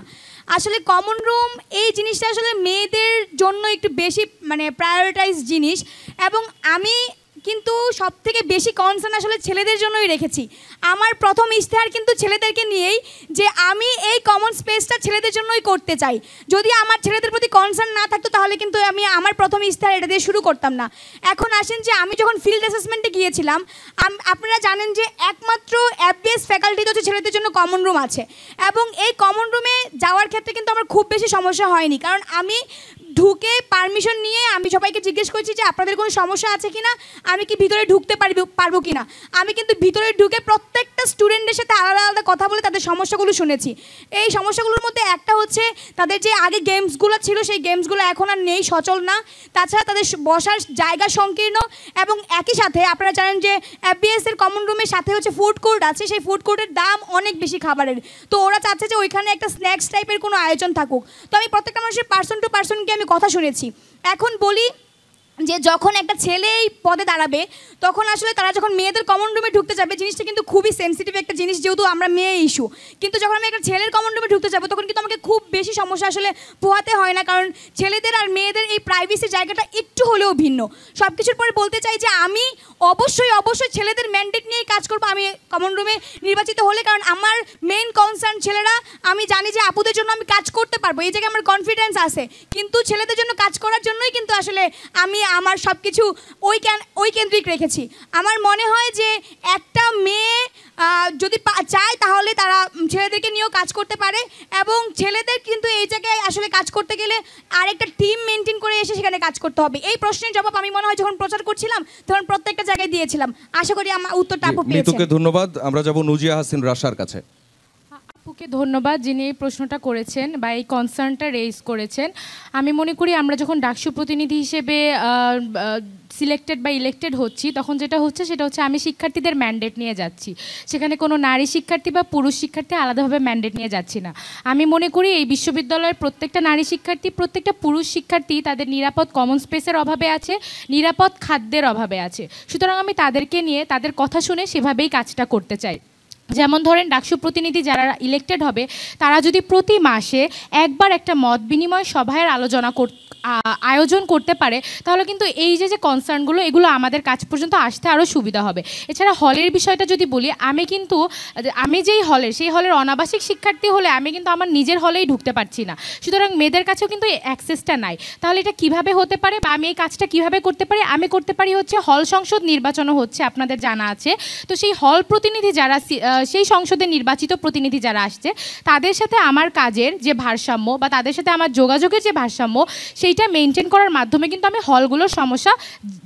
আসলে কমন রুম এই জিনিসটা আসলে মেয়েদের জন্য একটু বেশি মানে প্রায়োরিটাইজ জিনিস। এবং আমি কিন্তু সব থেকে বেশি কনসার্ন আসলে ছেলেদের জন্যই রেখেছি। আমার প্রথম ইশতেহার কিন্তু ছেলেদেরকে নিয়েই, যে আমি এই কমন স্পেসটা ছেলেদের জন্যই করতে চাই। যদি আমার ছেলেদের প্রতি কনসার্ন না থাকতো তাহলে কিন্তু আমি আমার প্রথম ইশতেহার এটা দিয়ে শুরু করতাম না। এখন আসেন যে আমি যখন ফিল্ড অ্যাসেসমেন্টে গিয়েছিলাম, আপনারা জানেন যে একমাত্র FBS ফ্যাকাল্টিতে হচ্ছে ছেলেদের জন্য কমন রুম আছে, এবং এই কমন রুমে যাওয়ার ক্ষেত্রে কিন্তু আমার খুব বেশি সমস্যা হয়নি, কারণ আমি ঢুকে পারমিশন নিয়ে আমি সবাইকে জিজ্ঞেস করছি যে আপনাদের কোনো সমস্যা আছে কিনা, আমি কি ভিতরে ঢুকতে পারবো কিনা। আমি কিন্তু ভিতরে ঢুকে প্রত্যেকটা স্টুডেন্টের সাথে আলাদা আলাদা কথা বলে তাদের সমস্যাগুলো শুনেছি। এই সমস্যাগুলোর মধ্যে একটা হচ্ছে তাদের যে আগে গেমসগুলো ছিল সেই গেমসগুলো এখন আর নেই, সচল না। তাছাড়া তাদের বসার জায়গা সংকীর্ণ, এবং একই সাথে আপনারা জানেন যে FBS এর কমন রুমের সাথে হচ্ছে ফুড কোর্ট আছে, সেই ফুড কোর্টের দাম অনেক বেশি খাবারের। তো ওরা চাচ্ছে যে ওইখানে একটা স্ন্যাক্স টাইপের কোনো আয়োজন থাকুক। তো আমি প্রত্যেকটা মানুষের পার্সন টু পার্সনকে আমি কথা শুনেছি। এখন বলি যে যখন একটা ছেলে এই পদে দাঁড়াবে তখন আসলে তারা যখন মেয়েদের কমন রুমে ঢুকতে যাবে, জিনিসটা কিন্তু খুবই সেন্সিটিভ একটা জিনিস, যেহেতু আমরা মেয়ে ইস্যু। কিন্তু যখন আমি একটা ছেলের কমন রুমে ঢুকতে যাবো তখন কিন্তু আমাকে খুব বেশি সমস্যা আসলে পোহাতে হয় না, কারণ ছেলেদের আর মেয়েদের এই প্রাইভেসি জায়গাটা একটু হলেও ভিন্ন। সব কিছুর পরে বলতে চাই যে আমি অবশ্যই ছেলেদের ম্যান্ডেট নিয়েই কাজ করবো আমি কমন রুমে নির্বাচিত হলে, কারণ আমার মেইন কনসার্ন ছেলেরা। আমি জানি যে আপুদের জন্য আমি কাজ করতে পারবো, এই জায়গায় আমার কনফিডেন্স আছে, কিন্তু ছেলেদের জন্য কাজ করার জন্যই কিন্তু আসলে আমি আমার সব কিছু ওই কেন্দ্রিক রেখেছি। আমার মনে হয় যে একটা মেয়ে যদি চায় তাহলে তারা ছেলেদেরকে নিয়েও কাজ করতে পারে, এবং ছেলেদের কিন্তু এই জায়গায় আসলে কাজ করতে গেলে আরেকটা টিম মেনটেন করে এসে সেখানে কাজ করতে হবে। এই প্রশ্নের জবাব আমি মনে হয় যখন প্রচার করছিলাম তখন প্রত্যেকটা জায়গায় দিয়েছিলাম। আশা করি আমার উত্তরটা আপু পেয়েছেন। নিতুকে ধন্যবাদ। আমরা যাব নুজিয়া হাসিন রাশার কাছে। আপুকে ধন্যবাদ যিনি এই প্রশ্নটা করেছেন বা এই কনসার্নটা রেজ করেছেন। আমি মনে করি আমরা যখন ডাকসু প্রতিনিধি হিসেবে সিলেক্টেড বা ইলেক্টেড হচ্ছি, তখন যেটা হচ্ছে সেটা হচ্ছে আমি শিক্ষার্থীদের ম্যান্ডেট নিয়ে যাচ্ছি। সেখানে কোনো নারী শিক্ষার্থী বা পুরুষ শিক্ষার্থী আলাদাভাবে ম্যান্ডেট নিয়ে যাচ্ছি না। আমি মনে করি এই বিশ্ববিদ্যালয়ের প্রত্যেকটা নারী শিক্ষার্থী, প্রত্যেকটা পুরুষ শিক্ষার্থী তাদের নিরাপদ কমন স্পেসের অভাবে আছে, নিরাপদ খাদ্যের অভাবে আছে। সুতরাং আমি তাদেরকে নিয়ে তাদের কথা শুনে সেভাবেই কাজটা করতে চাই। যেমন ধরেন ডাকসু প্রতিনিধি যারা ইলেক্টেড হবে তারা যদি প্রতি মাসে একবার একটা মত বিনিময় সভার আয়োজন করতে পারে, তাহলে কিন্তু এই যে কনসার্নগুলো এগুলো আমাদের কাছ পর্যন্ত আসতে আরও সুবিধা হবে। এছাড়া হলের বিষয়টা যদি বলি, আমি যেই হলের সেই হলের অনাবাসিক শিক্ষার্থী হলে আমি কিন্তু আমার নিজের হলেই ঢুকতে পারছি না। সুতরাং মেয়েদের কাছেও কিন্তু এই অ্যাক্সেসটা নাই। তাহলে এটা কিভাবে হতে পারে বা আমি এই কাজটা কিভাবে করতে পারি? আমি করতে পারি হচ্ছে হল সংসদ নির্বাচনও হচ্ছে, আপনাদের জানা আছে। তো সেই হল প্রতিনিধি যারা, সেই সংসদে নির্বাচিত প্রতিনিধি যারা আসছে, তাদের সাথে আমার কাজের যে ভারসাম্য বা তাদের সাথে আমার যোগাযোগের যে ভারসাম্য সেইটা মেনটেন করার মাধ্যমে কিন্তু আমি হলগুলোর সমস্যা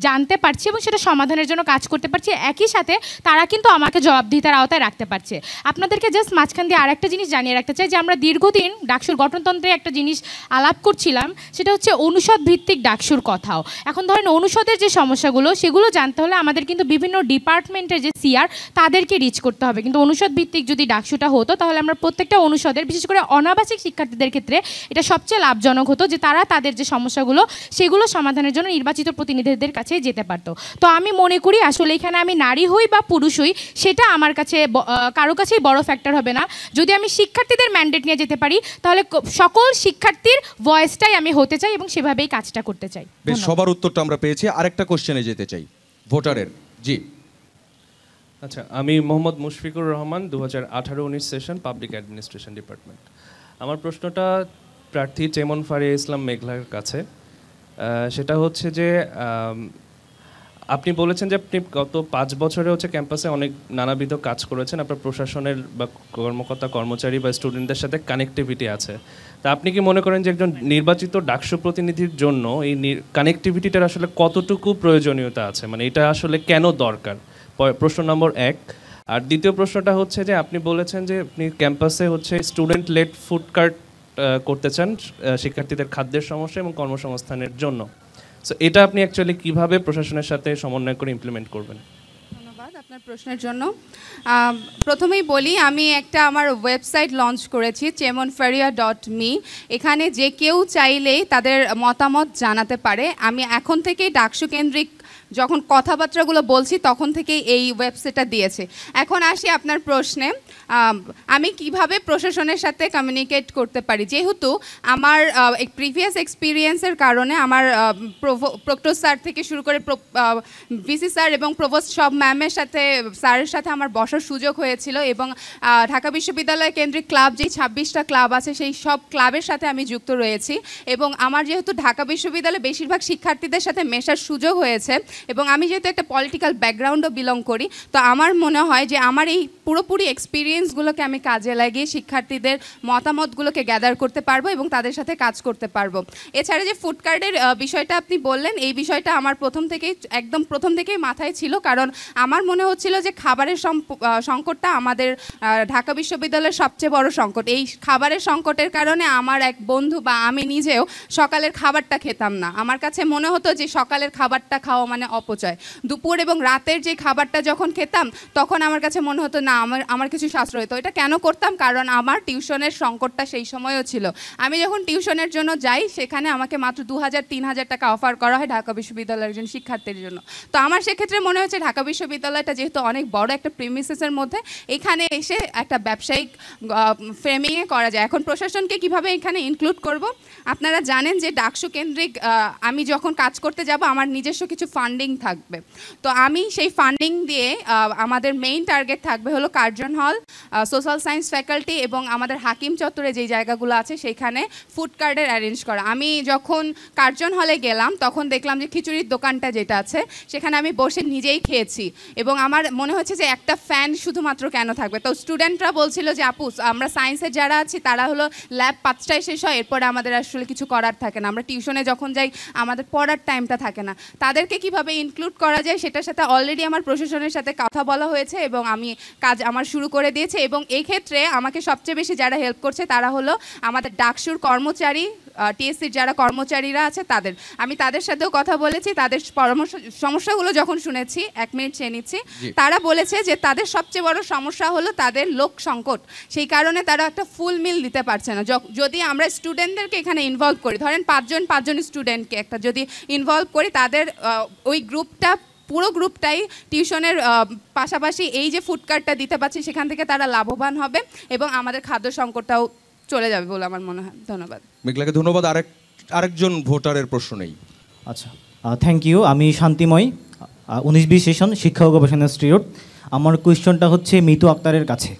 জানতে পারছি এবং সেটা সমাধানের জন্য কাজ করতে পারছি। একই সাথে তারা কিন্তু আমাকে জবাবদিহিতার আওতায় রাখতে পারছে। আপনাদেরকে জাস্ট মাঝখান দিয়ে আরেকটা জিনিস জানিয়ে রাখতে চাই যে আমরা দীর্ঘদিন ডাকসুর গঠনতন্ত্রে একটা জিনিস আলাপ করছিলাম, সেটা হচ্ছে অনুষদ ভিত্তিক ডাকসুর কথাও। এখন ধরেন অনুষদের যে সমস্যাগুলো সেগুলো জানতে হলে আমাদের কিন্তু বিভিন্ন ডিপার্টমেন্টের যে সিআর তাদেরকে রিচ করতে হবে। কিন্তু অনুষদ ভিত্তিক যদি ডাকসুটা হতো তাহলে আমরা প্রত্যেকটা অনুষদের, বিশেষ করে অনাবাসিক শিক্ষার্থীদের ক্ষেত্রে এটা সবচেয়ে লাভজনক হতো যে তারা তাদের যে সমস্যাগুলো সেগুলো সমাধানের জন্য নির্বাচিত প্রতিনিধিদের কাছে যেতে পারতো। তো আমি মনে করি আসলে এখানে আমি নারী হই বা পুরুষ হই সেটা আমার কাছে কারো কাছেই বড় ফ্যাক্টর হবে না। যদি আমি শিক্ষার্থীদের ম্যান্ডেট নিয়ে যেতে পারি তাহলে সকল শিক্ষার্থীর ভয়েসটাই আমি হতে চাই এবং সেভাবেই কাজটা করতে চাই। বেশ, সবার উত্তরটা আমরা পেয়েছি। আরেকটা কোশ্চেনে যেতে চাই ভোটারের। জি আচ্ছা, আমি Mohammad Mushfiqur Rahman, 2018-19 session, public administration department. আমার প্রশ্নটা প্রার্থী চেমন ফারিয়া ইসলাম মেঘলার কাছে। সেটা হচ্ছে যে আপনি বলেছেন যে আপনি গত 5 বছরে হচ্ছে ক্যাম্পাসে অনেক নানাবিধ কাজ করেছেন, আপনার প্রশাসনের বা কর্মকর্তা কর্মচারী বা স্টুডেন্টদের সাথে কানেক্টিভিটি আছে। তা আপনি কি মনে করেন যে একজন নির্বাচিত ডাকসু প্রতিনিধির জন্য এই কানেক্টিভিটিটার আসলে কতটুকু প্রয়োজনীয়তা আছে, মানে এটা আসলে কেন দরকার? প্রশ্ন নম্বর 1। আর দ্বিতীয় প্রশ্নটা হচ্ছে যে আপনি বলেছেন যে আপনি ক্যাম্পাসে হচ্ছে স্টুডেন্ট লেড ফুড কার্ট করতে চান শিক্ষার্থীদের খাদ্যের সমস্যা এবং কর্মসংস্থানের জন্য। সো এটা আপনি অ্যাকচুয়ালি কিভাবে প্রশাসনের সাথে সমন্বয় করে ইমপ্লিমেন্ট করবেন? ধন্যবাদ আপনার প্রশ্নের জন্য। প্রথমেই বলি, আমি আমার ওয়েবসাইট লঞ্চ করেছি chemonfaria.me। এখানে যে কেউ চাইলেই তাদের মতামত জানাতে পারে। আমি এখন থেকেই ডাকসু কেন্দ্রিক যখন কথাবার্তাগুলো বলছি তখন থেকেই এই ওয়েবসাইটটা দিয়েছে। এখন আসি আপনার প্রশ্নে, আমি কিভাবে প্রশাসনের সাথে কমিউনিকেট করতে পারি। যেহেতু আমার প্রিভিয়াস এক্সপিরিয়েন্সের কারণে আমার প্রক্টর স্যার থেকে শুরু করে ভিসি স্যার এবং প্রভোস্ট সব ম্যামের সাথে স্যারের সাথে আমার বসার সুযোগ হয়েছিল, এবং ঢাকা বিশ্ববিদ্যালয় কেন্দ্রিক ক্লাব যেই 26টা ক্লাব আছে সেই সব ক্লাবের সাথে আমি যুক্ত রয়েছি। এবং আমার যেহেতু ঢাকা বিশ্ববিদ্যালয়ে বেশিরভাগ শিক্ষার্থীদের সাথে মেশার সুযোগ হয়েছে, এবং আমি যেহেতু একটা পলিটিক্যাল ব্যাকগ্রাউন্ডও বিলং করি, তো আমার মনে হয় যে আমার এই পুরোপুরি এক্সপিরিয়েন্সগুলোকে আমি কাজে লাগিয়ে শিক্ষার্থীদের মতামতগুলোকে গ্যাদার করতে পারবো এবং তাদের সাথে কাজ করতে পারবো। এছাড়া যে ফুড কার্ডের বিষয়টা আপনি বললেন, এই বিষয়টা আমার একদম প্রথম থেকেই মাথায় ছিল, কারণ আমার মনে হচ্ছিল যে খাবারের সংকটটা আমাদের ঢাকা বিশ্ববিদ্যালয়ের সবচেয়ে বড় সংকট। এই খাবারের সংকটের কারণে আমার এক বন্ধু বা আমি নিজেও সকালের খাবারটা খেতাম না। আমার কাছে মনে হতো যে সকালের খাবারটা খাওয়া মানে অপচয়। দুপুর এবং রাতের যে খাবারটা যখন খেতাম তখন আমার কাছে মনে হতো না আমার কিছু সাশ্রয় হতো। এটা কেন করতাম? কারণ আমার টিউশনের সংকটটা সেই সময়ও ছিল। আমি যখন টিউশনের জন্য যাই সেখানে আমাকে মাত্র 2000-3000 টাকা অফার করা হয় ঢাকা বিশ্ববিদ্যালয়ের একজন শিক্ষার্থীর জন্য। তো আমার সেক্ষেত্রে মনে হচ্ছে ঢাকা বিশ্ববিদ্যালয়টা যেহেতু অনেক বড় একটা প্রিমিসেসের মধ্যে, এখানে এসে একটা ব্যবসায়িক ফ্রেমিংয়ে করা যায়। এখন প্রশাসনকে কিভাবে এখানে ইনক্লুড করব? আপনারা জানেন যে ডাকসু কেন্দ্রিক আমি যখন কাজ করতে যাব আমার নিজস্ব কিছু ফান্ডিং থাকবে। তো আমি সেই ফান্ডিং দিয়ে আমাদের মেইন টার্গেট থাকবে হলো কার্জন হল, সোশ্যাল সায়েন্স ফ্যাকাল্টি এবং আমাদের হাকিম চত্বরে যেই জায়গাগুলো আছে সেইখানে ফুড কার্ডের অ্যারেঞ্জ করা। আমি যখন কার্জন হলে গেলাম তখন দেখলাম যে খিচুড়ির দোকানটা যেটা আছে সেখানে আমি বসে নিজেই খেয়েছি, এবং আমার মনে হচ্ছে যে একটা ফ্যান শুধুমাত্র কেন থাকবে। তো স্টুডেন্টরা বলছিল যে আপু আমরা সায়েন্সের যারা আছি তারা হলো ল্যাব 5টায় শেষ হয়, এরপরে আমাদের আসলে কিছু করার থাকে না, আমরা টিউশনে যখন যাই আমাদের পড়ার টাইমটা থাকে না। তাদেরকে কিভাবে ইনক্লুড করা যায় সেটার সাথে অলরেডি আমার প্রশাসনের সাথে কথা বলা হয়েছে এবং আমি কাজ আমার শুরু করে দিয়েছি। এবং এই ক্ষেত্রে আমাকে সবচেয়ে বেশি যারা হেল্প করছে তারা হলো আমাদের ডাকসুর কর্মচারী, টিএসসির যারা কর্মচারীরা আছে আমি তাদের সাথেও কথা বলেছি। তাদের সমস্যাগুলো যখন শুনেছি, 1 মিনিট চেয়ে নিচ্ছি, তারা বলেছে যে তাদের সবচেয়ে বড় সমস্যা হলো তাদের লোক সংকট, সেই কারণে তারা একটা ফুল মিল দিতে পারছে না। যদি আমরা স্টুডেন্টদেরকে এখানে ইনভলভ করি, ধরেন 5 জন স্টুডেন্টকে একটা যদি ইনভলভ করি, তাদের ওই পুরো গ্রুপটাই টিউশনের পাশাপাশি এই যে ফুড কার্ডটা দিতে পারছি সেখান থেকে তারা লাভবান হবে এবং আমাদের খাদ্য সংকটটাও চলে যাবে বলে আমার মনে হয়। ধন্যবাদ। মেঘলাকে ধন্যবাদ। আরেকজন ভোটারের প্রশ্ন নেই। আচ্ছা, থ্যাংক ইউ। আমি শান্তিময়, 19-20 সেশন শিক্ষা ও গবেষণা ইনস্টিটিউট। আমার কোয়েশ্চনটা হচ্ছে মিতু আক্তারের কাছে।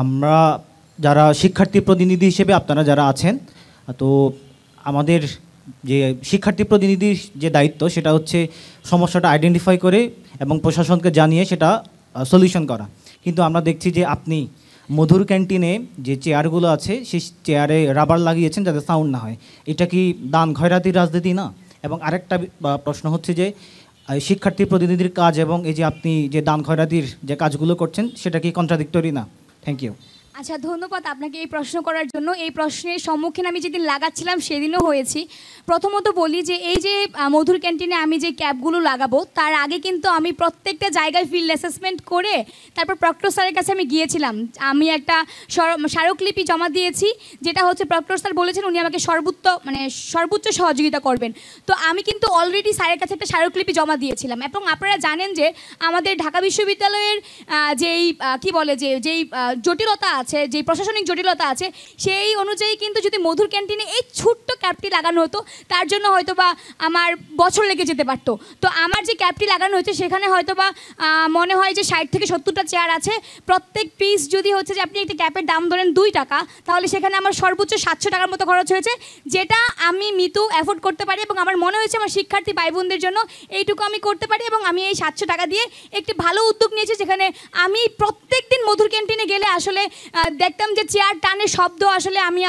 আমরা যারা শিক্ষার্থী প্রতিনিধি হিসেবে আপনারা যারা আছেন, তো আমাদের যে শিক্ষার্থী প্রতিনিধির যে দায়িত্ব সেটা হচ্ছে সমস্যাটা আইডেন্টিফাই করে এবং প্রশাসনকে জানিয়ে সেটা সলিউশন করা। কিন্তু আমরা দেখছি যে আপনি মধুর ক্যান্টিনে যে চেয়ারগুলো আছে সেই চেয়ারে রাবার লাগিয়েছেন যাতে সাউন্ড না হয়। এটা কি দান খয়রাতির রাজনীতি না? এবং আরেকটা প্রশ্ন হচ্ছে যে শিক্ষার্থী প্রতিনিধির কাজ এবং এই যে আপনি যে দান খয়রাতির যে কাজগুলো করছেন সেটা কি কন্ট্রাডিক্টরি না? Thank you. আচ্ছা, ধন্যবাদ আপনাকে এই প্রশ্ন করার জন্য। এই প্রশ্নের সম্মুখীন আমি যেদিন লাগাচ্ছিলাম সেদিনও হয়েছি। প্রথমত বলি যে এই যে মধুর ক্যান্টিনে আমি যে ক্যাবগুলো লাগাবো তার আগে কিন্তু আমি প্রত্যেকটা জায়গায় ফিল্ড অ্যাসেসমেন্ট করে তারপর প্রক্টর স্যারের কাছে আমি গিয়েছিলাম। আমি একটা স্মারকলিপি জমা দিয়েছি, যেটা হচ্ছে প্রক্টর স্যার বলেছেন উনি আমাকে সর্বোচ্চ সহযোগিতা করবেন। তো আমি কিন্তু অলরেডি স্যারের কাছে একটা স্মারকলিপি জমা দিয়েছিলাম। এবং আপনারা জানেন যে আমাদের ঢাকা বিশ্ববিদ্যালয়ের যেই জটিলতা আছে, যে প্রশাসনিক জটিলতা আছে, সেই অনুযায়ী কিন্তু যদি মধুর ক্যান্টিনে এই ছোট্ট ক্যাবটি লাগানো হতো তার জন্য হয়তো বা আমার বছর লেগে যেতে পারতো। তো আমার যে ক্যাবটি লাগানো হয়েছে সেখানে হয়তো বা মনে হয় যে 60 থেকে 70টা চেয়ার আছে। প্রত্যেক পিস যদি হচ্ছে যে আপনি একটা ক্যাবের দাম ধরেন 2 টাকা, তাহলে সেখানে আমার সর্বোচ্চ 700 টাকার মতো খরচ হয়েছে, যেটা আমি মিতু অ্যাফোর্ড করতে পারি। এবং আমার মনে হয়েছে আমার শিক্ষার্থী ভাই বোনদের জন্য এইটুকু আমি করতে পারি। এবং আমি এই 700 টাকা দিয়ে একটি ভালো উদ্যোগ নিয়েছি, যেখানে আমি প্রত্যেক দিন মধুর ক্যান্টিনে গেলে আসলে দেখতাম যে চেয়ার টানের শব্দ, আসলে আমি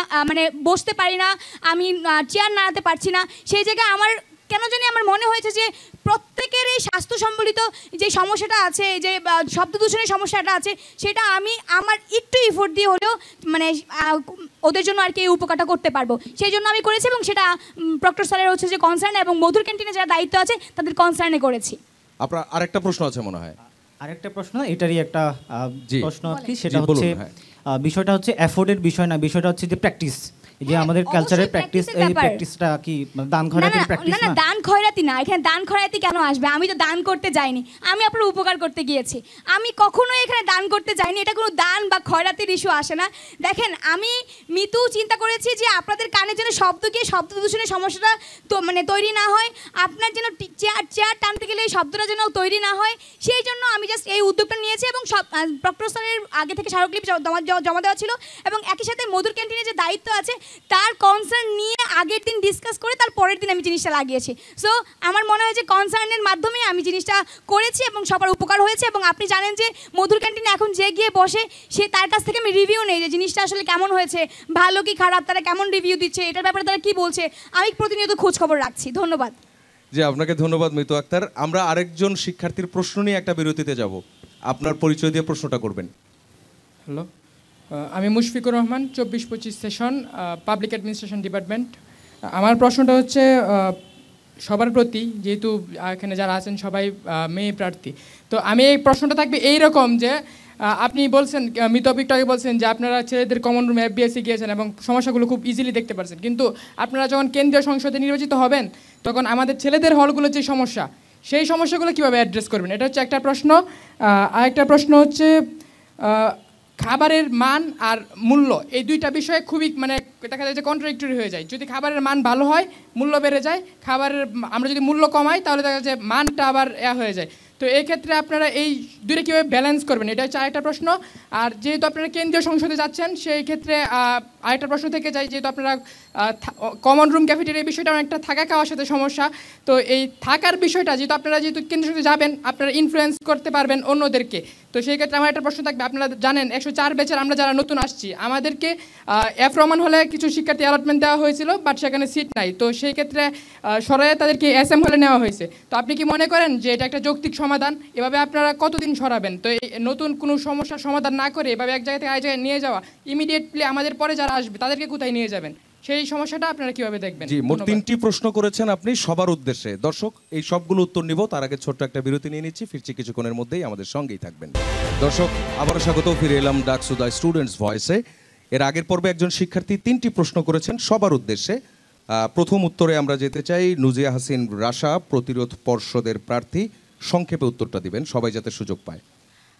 বসতে পারি না, আমি চেয়ার নাড়াতে পারছি না। সেই জায়গায় আমার কেন জানি আমার মনে হয়েছে যে প্রত্যেকের এই স্বাস্থ্য সম্বলিত যে সমস্যাটা আছে, যে শব্দ দূষণের সমস্যাটা আছে, সেটা আমি আমার একটু এফোর্ট দিয়ে হলেও ওদের জন্য আর কি এই উপকারটা করতে পারবো, সেই জন্য আমি করেছি। এবং সেটা প্রক্টর স্যারের হচ্ছে যে কনসার্ন এবং মধুর ক্যান্টিনে যারা দায়িত্ব আছে তাদের কনসার্নে করেছি। আপনার আরেকটা প্রশ্ন আছে মনে হয়। আরেকটা প্রশ্ন, এটারই একটা প্রশ্ন আর কি, সেটা হচ্ছে বিষয়টা হচ্ছে অ্যাফোর্ডের বিষয় না, বিষয়টা হচ্ছে যে প্র্যাকটিস। এই যে আমাদের হ্যাঁ, কালচারের অবশ্যই প্র্যাকটিস, practice-এর এই ব্যাপার। প্র্যাকটিসটা কি মানে দান না খয়রাতির না প্র্যাকটিস না না, না? দান খয়রাতি না, এখানে দান খয়রাতি কেন আসবে? আমি তো দান করতে যাইনি, আমি আপনার উপকার করতে গিয়েছি। আমি কখনোই এখানে দান করতে যাইনি, এটা কোনো দান বা খয়রাতির ইস্যু আসে না। দেখেন, আমি মিতু চিন্তা করেছি যে আপনাদের কানে যেন শব্দ গিয়ে শব্দ দূষণের সমস্যাটা তো মানে তৈরি না হয়, আপনার যেন চেয়ার টানতে গেলে এই শব্দটা যেন তৈরি না হয়, সেই জন্য আমি জাস্ট এই উদ্যোগটা নিয়েছি। এবং সব প্রক্টর স্যারের আগে থেকে স্মারকলিপি জমা দেওয়া ছিল, এবং একই সাথে মধুর ক্যান্টিনের যে দায়িত্ব আছে তার কনসার্ন নিয়ে আগের দিন ডিসকাস করে তার পরের দিন আমি জিনিসটা লাগিয়েছি। সো আমার মনে হয় যে কনসার্নের মাধ্যমে আমি জিনিসটা করেছি এবং সবার উপকার হয়েছে। এবং আপনি জানেন যে মধুর ক্যান্টিনে এখন যে গিয়ে বসে সে তার কাছ থেকে আমি রিভিউ নেই যে জিনিসটা আসলে কেমন হয়েছে, ভালো কি খারাপ, তারা কেমন রিভিউ দিচ্ছে, এটার ব্যাপারে তারা কি বলছে, আমি প্রতিনিয়ত খোঁজ খবর রাখছি। ধন্যবাদ। জি, আপনাকে ধন্যবাদ মিতু আক্তার। আমরা আরেকজন শিক্ষার্থীর প্রশ্ন নিয়ে একটা বিরতিতে যাব। আপনার পরিচয় দিয়ে প্রশ্নটা করবেন। হ্যালো, আমি Mushfiqur Rahman, 24-25 session, public administration department. আমার প্রশ্নটা হচ্ছে সবার প্রতি, যেহেতু এখানে যারা আছেন সবাই মেয়ে প্রার্থী, তো আমি এই প্রশ্নটা থাকবে এইরকম যে আপনি বলছেন, মিতবিকটা আগে বলছেন যে আপনারা ছেলেদের কমন রুমে FBSC গিয়েছেন এবং সমস্যাগুলো খুব ইজিলি দেখতে পারছেন, কিন্তু আপনারা যখন কেন্দ্রীয় সংসদে নির্বাচিত হবেন তখন আমাদের ছেলেদের হলগুলোর যে সমস্যা, সেই সমস্যাগুলো কীভাবে অ্যাড্রেস করবেন, এটা হচ্ছে একটা প্রশ্ন। আরেকটা প্রশ্ন হচ্ছে খাবারের মান আর মূল্য, এই দুইটা বিষয়ে খুবই মানে দেখা যায় যে কন্ট্রাডিক্টরি হয়ে যায়। যদি খাবারের মান ভালো হয় মূল্য বেড়ে যায়, আমরা যদি মূল্য কমাই তাহলে দেখা যায় মানটা আবার হয়ে যায়। তো এই ক্ষেত্রে আপনারা এই দুইটা কীভাবে ব্যালেন্স করবেন, এটা হচ্ছে আরেকটা প্রশ্ন। আর যেহেতু আপনারা কেন্দ্রীয় সংসদে যাচ্ছেন, সেই ক্ষেত্রে আরেকটা প্রশ্ন থেকে যায়, যেহেতু আপনারা কমন রুম ক্যাফেটেরিয়া এই বিষয়টা অনেকটা থাকা খাওয়ার সাথে সমস্যা, তো এই থাকার বিষয়টা যেহেতু আপনারা কেন্দ্রীয় সংসদে যাবেন, আপনারা ইনফ্লুয়েন্স করতে পারবেন অন্যদেরকে। তো সেই ক্ষেত্রে আমার একটা প্রশ্ন থাকবে, আপনারা জানেন 104 ব্যাচের আমরা যারা নতুন আসছি, আমাদেরকে এফ রহমান হলে কিছু শিক্ষার্থী অ্যালটমেন্ট দেওয়া হয়েছিল, বাট সেখানে সিট নাই। তো সেই ক্ষেত্রে সরাইয়ে তাদেরকে SM হলে নেওয়া হয়েছে। তো আপনি কি মনে করেন যে এটা একটা যৌক্তিক সমাধান? এভাবে আপনারা কতদিন সরাবেন? তো এই নতুন কোনো সমস্যার সমাধান না করে এভাবে এক জায়গা থেকে আরেক জায়গায় নিয়ে যাওয়া, ইমিডিয়েটলি আমাদের পরে যারা আসবে তাদেরকে কোথায় নিয়ে যাবেন, সেই সমস্যাটা আপনারা কিভাবে দেখবেন? জি, মোট 3টি প্রশ্ন করেছেন আপনি সবার উদ্দেশ্যে। দর্শক, এই সবগুলো উত্তর নিব, তার আগে ছোট্ট একটা বিরতি নিয়ে নিচ্ছি, ফিরছি কিছুক্ষণের মধ্যেই, আমাদের সঙ্গেই থাকবেন। দর্শক, আবারও স্বাগত, ফিরে এলাম ডাকসু দ্য স্টুডেন্টস ভয়েসে। এর আগের পর্বে একজন শিক্ষার্থী 3টি প্রশ্ন করেছেন সবার উদ্দেশ্যে। প্রথম উত্তরে আমরা যেতে চাই নুজিয়া হাসিন রাশা, প্রতিরোধ পর্ষদের প্রার্থী। সংক্ষেপে উত্তরটা দিবেন, সবাই যাতে সুযোগ পায়।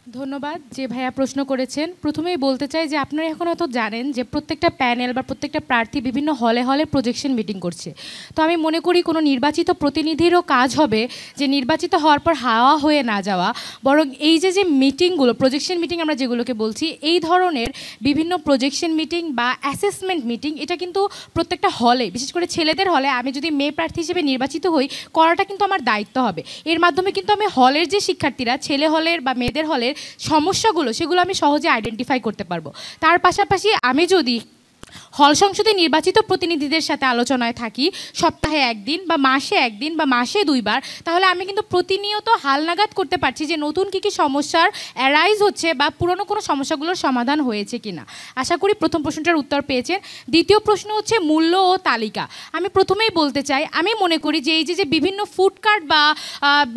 ধন্যবাদ যে ভাইয়া প্রশ্ন করেছেন। প্রথমেই বলতে চাই যে আপনারা এখন হয়তো জানেন যে প্রত্যেকটা প্যানেল বা প্রত্যেকটা প্রার্থী বিভিন্ন হলে হলে প্রজেকশন মিটিং করছে। তো আমি মনে করি কোনো নির্বাচিত প্রতিনিধিরও কাজ হবে যে নির্বাচিত হওয়ার পর হাওয়া হয়ে না যাওয়া, বরং এই যে মিটিংগুলো, প্রজেকশন মিটিং আমরা যেগুলোকে বলছি, এই ধরনের বিভিন্ন প্রজেকশন মিটিং বা অ্যাসেসমেন্ট মিটিং, এটা কিন্তু প্রত্যেকটা হলে, বিশেষ করে ছেলেদের হলে, আমি যদি মেয়ে প্রার্থী হিসেবে নির্বাচিত হই, করাটা কিন্তু আমার দায়িত্ব হবে। এর মাধ্যমে কিন্তু আমি হলের যে শিক্ষার্থীরা, ছেলে হলের বা মেয়েদের হলের সমস্যাগুলো, সেগুলো আমি সহজে আইডেন্টিফাই করতে পারবো। তার পাশাপাশি আমি যদি হল সংসদে নির্বাচিত প্রতিনিধিদের সাথে আলোচনায় থাকি সপ্তাহে একদিন বা মাসে একদিন বা মাসে 2 বার, তাহলে আমি কিন্তু প্রতিনিয়ত হালনাগাদ করতে পারছি যে নতুন কী কী সমস্যার অ্যারাইজ হচ্ছে বা পুরনো কোনো সমস্যাগুলোর সমাধান হয়েছে কিনা। আশা করি প্রথম প্রশ্নটার উত্তর পেয়েছেন। দ্বিতীয় প্রশ্ন হচ্ছে মূল্য ও তালিকা। আমি প্রথমেই বলতে চাই, আমি মনে করি যে এই যে বিভিন্ন ফুড কার্ট বা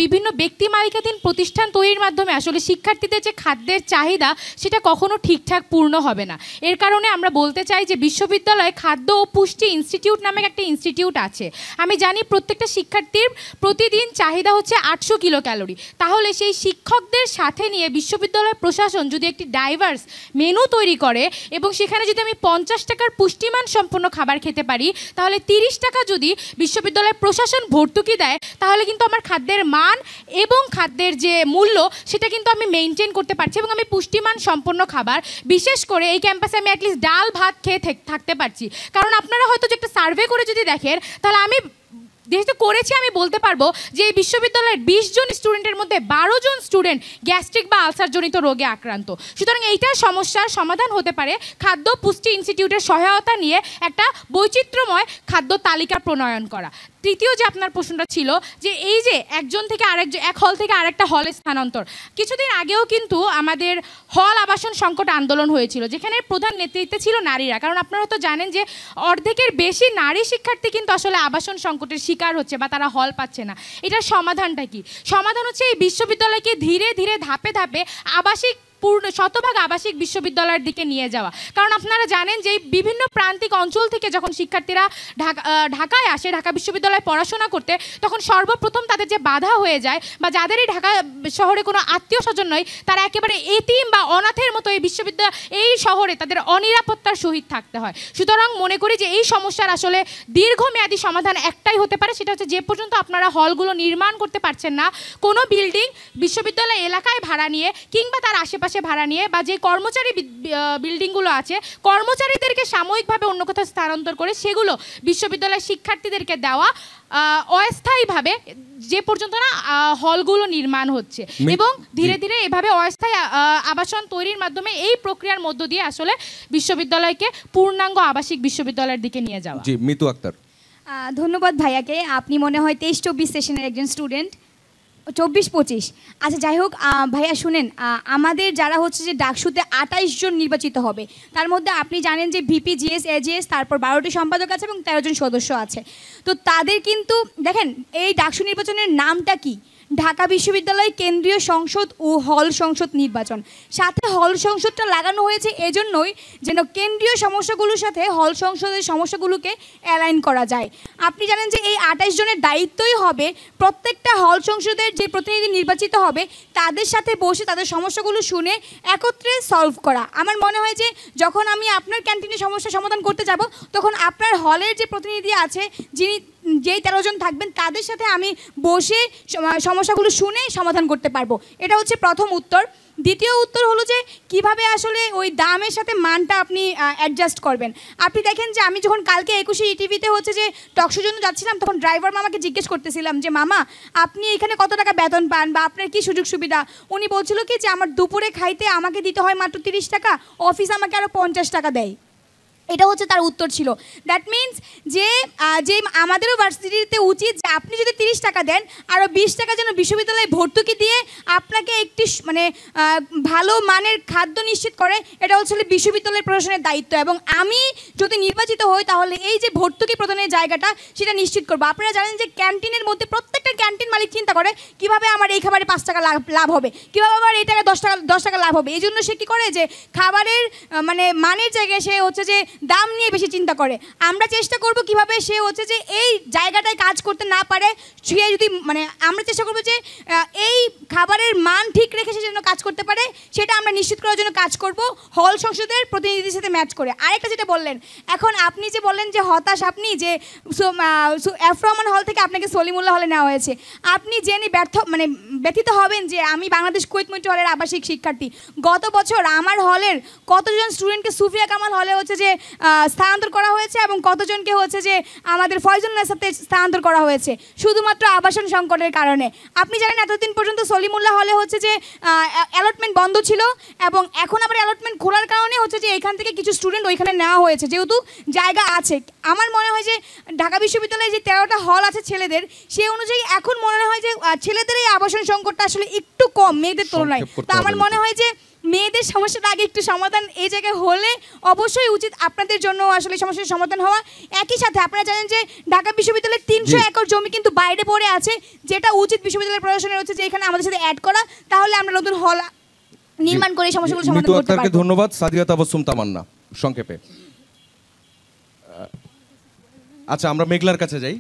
বিভিন্ন ব্যক্তি মালিকাধীন প্রতিষ্ঠান তৈরির মাধ্যমে আসলে শিক্ষার্থীদের যে খাদ্যের চাহিদা, সেটা কখনো ঠিকঠাক পূর্ণ হবে না। এর কারণে আমরা বলতে চাই যে বিশ্ববিদ্যালয়ে খাদ্য ও পুষ্টি ইনস্টিটিউট নামে একটা ইনস্টিটিউট আছে। আমি জানি প্রত্যেকটা শিক্ষার্থীর প্রতিদিন চাহিদা হচ্ছে 800 কিলো ক্যালোরি। তাহলে সেই শিক্ষকদের সাথে নিয়ে বিশ্ববিদ্যালয় প্রশাসন যদি একটি ডাইভার্স মেনু তৈরি করে এবং সেখানে যদি আমি 50 টাকার পুষ্টিমান সম্পন্ন খাবার খেতে পারি, তাহলে 30 টাকা যদি বিশ্ববিদ্যালয় প্রশাসন ভর্তুকি দেয়, তাহলে কিন্তু আমার খাদ্যের মান এবং খাদ্যের যে মূল্য, সেটা কিন্তু আমি মেনটেন করতে পারছি এবং আমি পুষ্টিমান সম্পন্ন খাবার, বিশেষ করে এই ক্যাম্পাসে আমি অ্যাটলিস্ট ডাল ভাত খেয়ে থাকতে পারছি। কারণ আপনারা হয়তো যে একটা সার্ভে করে যদি দেখেন, তাহলে আমি যেহেতু করেছি আমি বলতে পারবো যে এই বিশ্ববিদ্যালয়ের 20 জন স্টুডেন্টের মধ্যে 12 জন স্টুডেন্ট গ্যাস্ট্রিক বা আলসারজনিত রোগে আক্রান্ত। সুতরাং এইটার সমস্যার সমাধান হতে পারে খাদ্য পুষ্টি ইনস্টিটিউটের সহায়তা নিয়ে একটা বৈচিত্র্যময় খাদ্য তালিকা প্রণয়ন করা। তৃতীয় যে আপনার প্রশ্নটা ছিল যে এই যে একজন থেকে আরেকজন, এক হল থেকে আরেকটা হলে স্থানান্তর, কিছুদিন আগেও কিন্তু আমাদের হল আবাসন সংকট আন্দোলন হয়েছিল, যেখানে প্রধান নেতৃত্বে ছিল নারীরা। কারণ আপনারা হয়তো জানেন যে অর্ধেকের বেশি নারী শিক্ষার্থী কিন্তু আসলে আবাসন সংকটের শিকার হচ্ছে বা তারা হল পাচ্ছে না। এটার সমাধানটা কি? সমাধান হচ্ছে এই বিশ্ববিদ্যালয়কে ধীরে ধীরে ধাপে ধাপে আবাসিক শতভাগ আবাসিক বিশ্ববিদ্যালয়ের দিকে নিয়ে যাওয়া। কারণ আপনারা জানেন যে বিভিন্ন প্রান্তিক অঞ্চল থেকে যখন শিক্ষার্থীরা ঢাকায় আসে ঢাকা বিশ্ববিদ্যালয়ে পড়াশোনা করতে, তখন সর্বপ্রথম তাদের যে বাধা হয়ে যায় বা যাদেরই ঢাকা শহরে কোনো আত্মীয় স্বজন নয়, তারা একেবারে এতিম বা অনাথের মতো এই শহরে তাদের অনিরাপত্তার সহিত থাকতে হয়। সুতরাং মনে করি যে এই সমস্যার আসলে দীর্ঘমেয়াদী সমাধান একটাই হতে পারে, সেটা হচ্ছে যে পর্যন্ত আপনারা হলগুলো নির্মাণ করতে পারছেন না, কোনো বিল্ডিং বিশ্ববিদ্যালয় এলাকায় ভাড়া নিয়ে কিংবা তার আশেপাশে ভাড়া নিয়ে বা যে কর্মচারী বিল্ডিংগুলো আছে কর্মচারীদেরকে সাময়িকভাবে অন্য কোথাও স্থানান্তর করে সেগুলো বিশ্ববিদ্যালয়ের শিক্ষার্থীদেরকে দেওয়া অস্থায়ীভাবে, যে পর্যন্ত না হলগুলো নির্মাণ হচ্ছে। এবং ধীরে ধীরে এভাবে অস্থায়ী আবাসন তৈরির মাধ্যমে এই প্রক্রিয়ার মধ্য দিয়ে আসলে বিশ্ববিদ্যালয়কে পূর্ণাঙ্গ আবাসিক বিশ্ববিদ্যালয়ের দিকে নিয়ে যাওয়া। জি, মিতু আক্তার। ধন্যবাদ ভাইয়াকে। আপনি মনে হয় 23-24 সেশনের একজন স্টুডেন্ট, 24-25। আচ্ছা যাই হোক ভাইয়া শুনেন, আমাদের যারা হচ্ছে যে ডাকসুতে 28 জন নির্বাচিত হবে, তার মধ্যে আপনি জানেন যে ভিপি, জিএস, এজিএস, তারপর 12টি সম্পাদক আছে এবং 13 জন সদস্য আছে। তো তাদের কিন্তু দেখেন এই ডাকসু নির্বাচনের নামটা কি, ঢাকা বিশ্ববিদ্যালয় কেন্দ্রীয় সংসদ ও হল সংসদ নির্বাচন। সাথে হল সংসদটা লাগানো হয়েছে এজন্যই যেন কেন্দ্রীয় সমস্যাগুলোর সাথে হল সংসদের সমস্যাগুলোকে অ্যালাইন করা যায়। আপনি জানেন যে এই 28 জনের দায়িত্বই হবে প্রত্যেকটা হল সংসদের যে প্রতিনিধি নির্বাচিত হবে তাদের সাথে বসে তাদের সমস্যাগুলো শুনে একত্রে সলভ করা। আমার মনে হয় যে যখন আমি আপনার ক্যান্টিনের সমস্যা সমাধান করতে যাব, তখন আপনার হলের যে প্রতিনিধি আছে যেই 13 জন থাকবেন তাদের সাথে আমি বসে সমস্যাগুলো শুনে সমাধান করতে পারবো। এটা হচ্ছে প্রথম উত্তর। দ্বিতীয় উত্তর হলো যে কিভাবে আসলে ওই দামের সাথে মানটা আপনি অ্যাডজাস্ট করবেন। আপনি দেখেন যে আমি যখন কালকে 21শে ইটিভিতে হচ্ছে যে টকশোর জন্য যাচ্ছিলাম, তখন ড্রাইভার মামাকে জিজ্ঞেস করতেছিলাম যে মামা আপনি এখানে কত টাকা বেতন পান বা আপনার কি সুযোগ সুবিধা। উনি বলছিল কি যে আমার দুপুরে খাইতে আমাকে দিতে হয় মাত্র 30 টাকা, অফিস আমাকে আরও 50 টাকা দেয়। এটা হচ্ছে তার উত্তর ছিল। দ্যাট মিনস যে আমাদেরও ভার্সিটিতে উচিত যে আপনি যদি 30 টাকা দেন, আরও 20 টাকা যেন বিশ্ববিদ্যালয়ে ভর্তুকি দিয়ে আপনাকে একটি মানে ভালো মানের খাদ্য নিশ্চিত করে। এটা হচ্ছে বিশ্ববিদ্যালয় প্রশাসনের দায়িত্ব। এবং আমি যদি নির্বাচিত হই তাহলে এই যে ভর্তুকি প্রদানের জায়গাটা সেটা নিশ্চিত করবো। আপনারা জানেন যে ক্যান্টিনের মধ্যে প্রত্যেকটা ক্যান্টিন মালিক চিন্তা করে কীভাবে আমার এই খাবারে 5 টাকা লাভ হবে, কীভাবে আমার এই টাকা 10 টাকা লাভ হবে। এই জন্য সে কী করে যে খাবারের মানে মানের জায়গায় সে হচ্ছে যে দাম নিয়ে বেশি চিন্তা করে। আমরা চেষ্টা করব কিভাবে সে হচ্ছে যে এই জায়গাটায় কাজ করতে না পারে, সে যদি মানে আমরা চেষ্টা করবো যে এই খাবারের মান ঠিক রেখে সে যেন কাজ করতে পারে, সেটা আমরা নিশ্চিত করার জন্য কাজ করব হল সংসদের প্রতিনিধির সাথে ম্যাচ করে। আরেকটা যেটা বললেন, এখন আপনি যে বললেন যে হতাশ আপনি যে এফ রহমান হল থেকে আপনাকে সলিমুল্লাহ হলে নেওয়া হয়েছে, আপনি জেনে ব্যথিত হবেন যে আমি বাংলাদেশ কুয়েত মৈত্রী হলের আবাসিক শিক্ষার্থী। গত বছর আমার হলের কতজন স্টুডেন্টকে সুফিয়া কামাল হলে হচ্ছে যে স্থানান্তর করা হয়েছে এবং কতজনকে হচ্ছে যে আমাদের ফয়জুলের সাথে স্থানান্তর করা হয়েছে শুধুমাত্র আবাসন সংকটের কারণে। আপনি জানেন এতদিন পর্যন্ত সলিমুল্লাহ হলে হচ্ছে যে অ্যালটমেন্ট বন্ধ ছিল এবং এখন আবার অ্যালটমেন্ট খোলার কারণে হচ্ছে যে এখান থেকে কিছু স্টুডেন্ট ওইখানে নেওয়া হয়েছে, যেহেতু জায়গা আছে। আমার মনে হয় যে ঢাকা বিশ্ববিদ্যালয়ে যে 13টা হল আছে ছেলেদের, সেই অনুযায়ী এখন মনে হয় যে ছেলেদের এই আবাসন সংকটটা আসলে একটু কম মেয়েদের তুলনায়। তো আমার মনে হয় যে মেয়েদের সমস্যাটা আগে একটু সমাধান এই জায়গায় হলে অবশ্যই উচিত আপনাদের জন্য আসলে সমস্যার সমাধান হওয়া। একই সাথে আপনারা জানেন যে ঢাকা বিশ্ববিদ্যালয়ের 300 একর জমি কিন্তু বাইরে পড়ে আছে, যেটা উচিত বিশ্ববিদ্যালয় প্রশাসনের হচ্ছে যে এখানে আমাদের সাথে অ্যাড করা, তাহলে আমরা নতুন হল নির্মাণ করে সমস্যাগুলো সমাধান করতে পারব। ধন্যবাদ। সাদিয়া তাবাসসুম তামান্না সংক্ষেপে। আচ্ছা আমরা মেঘলার কাছে যাই।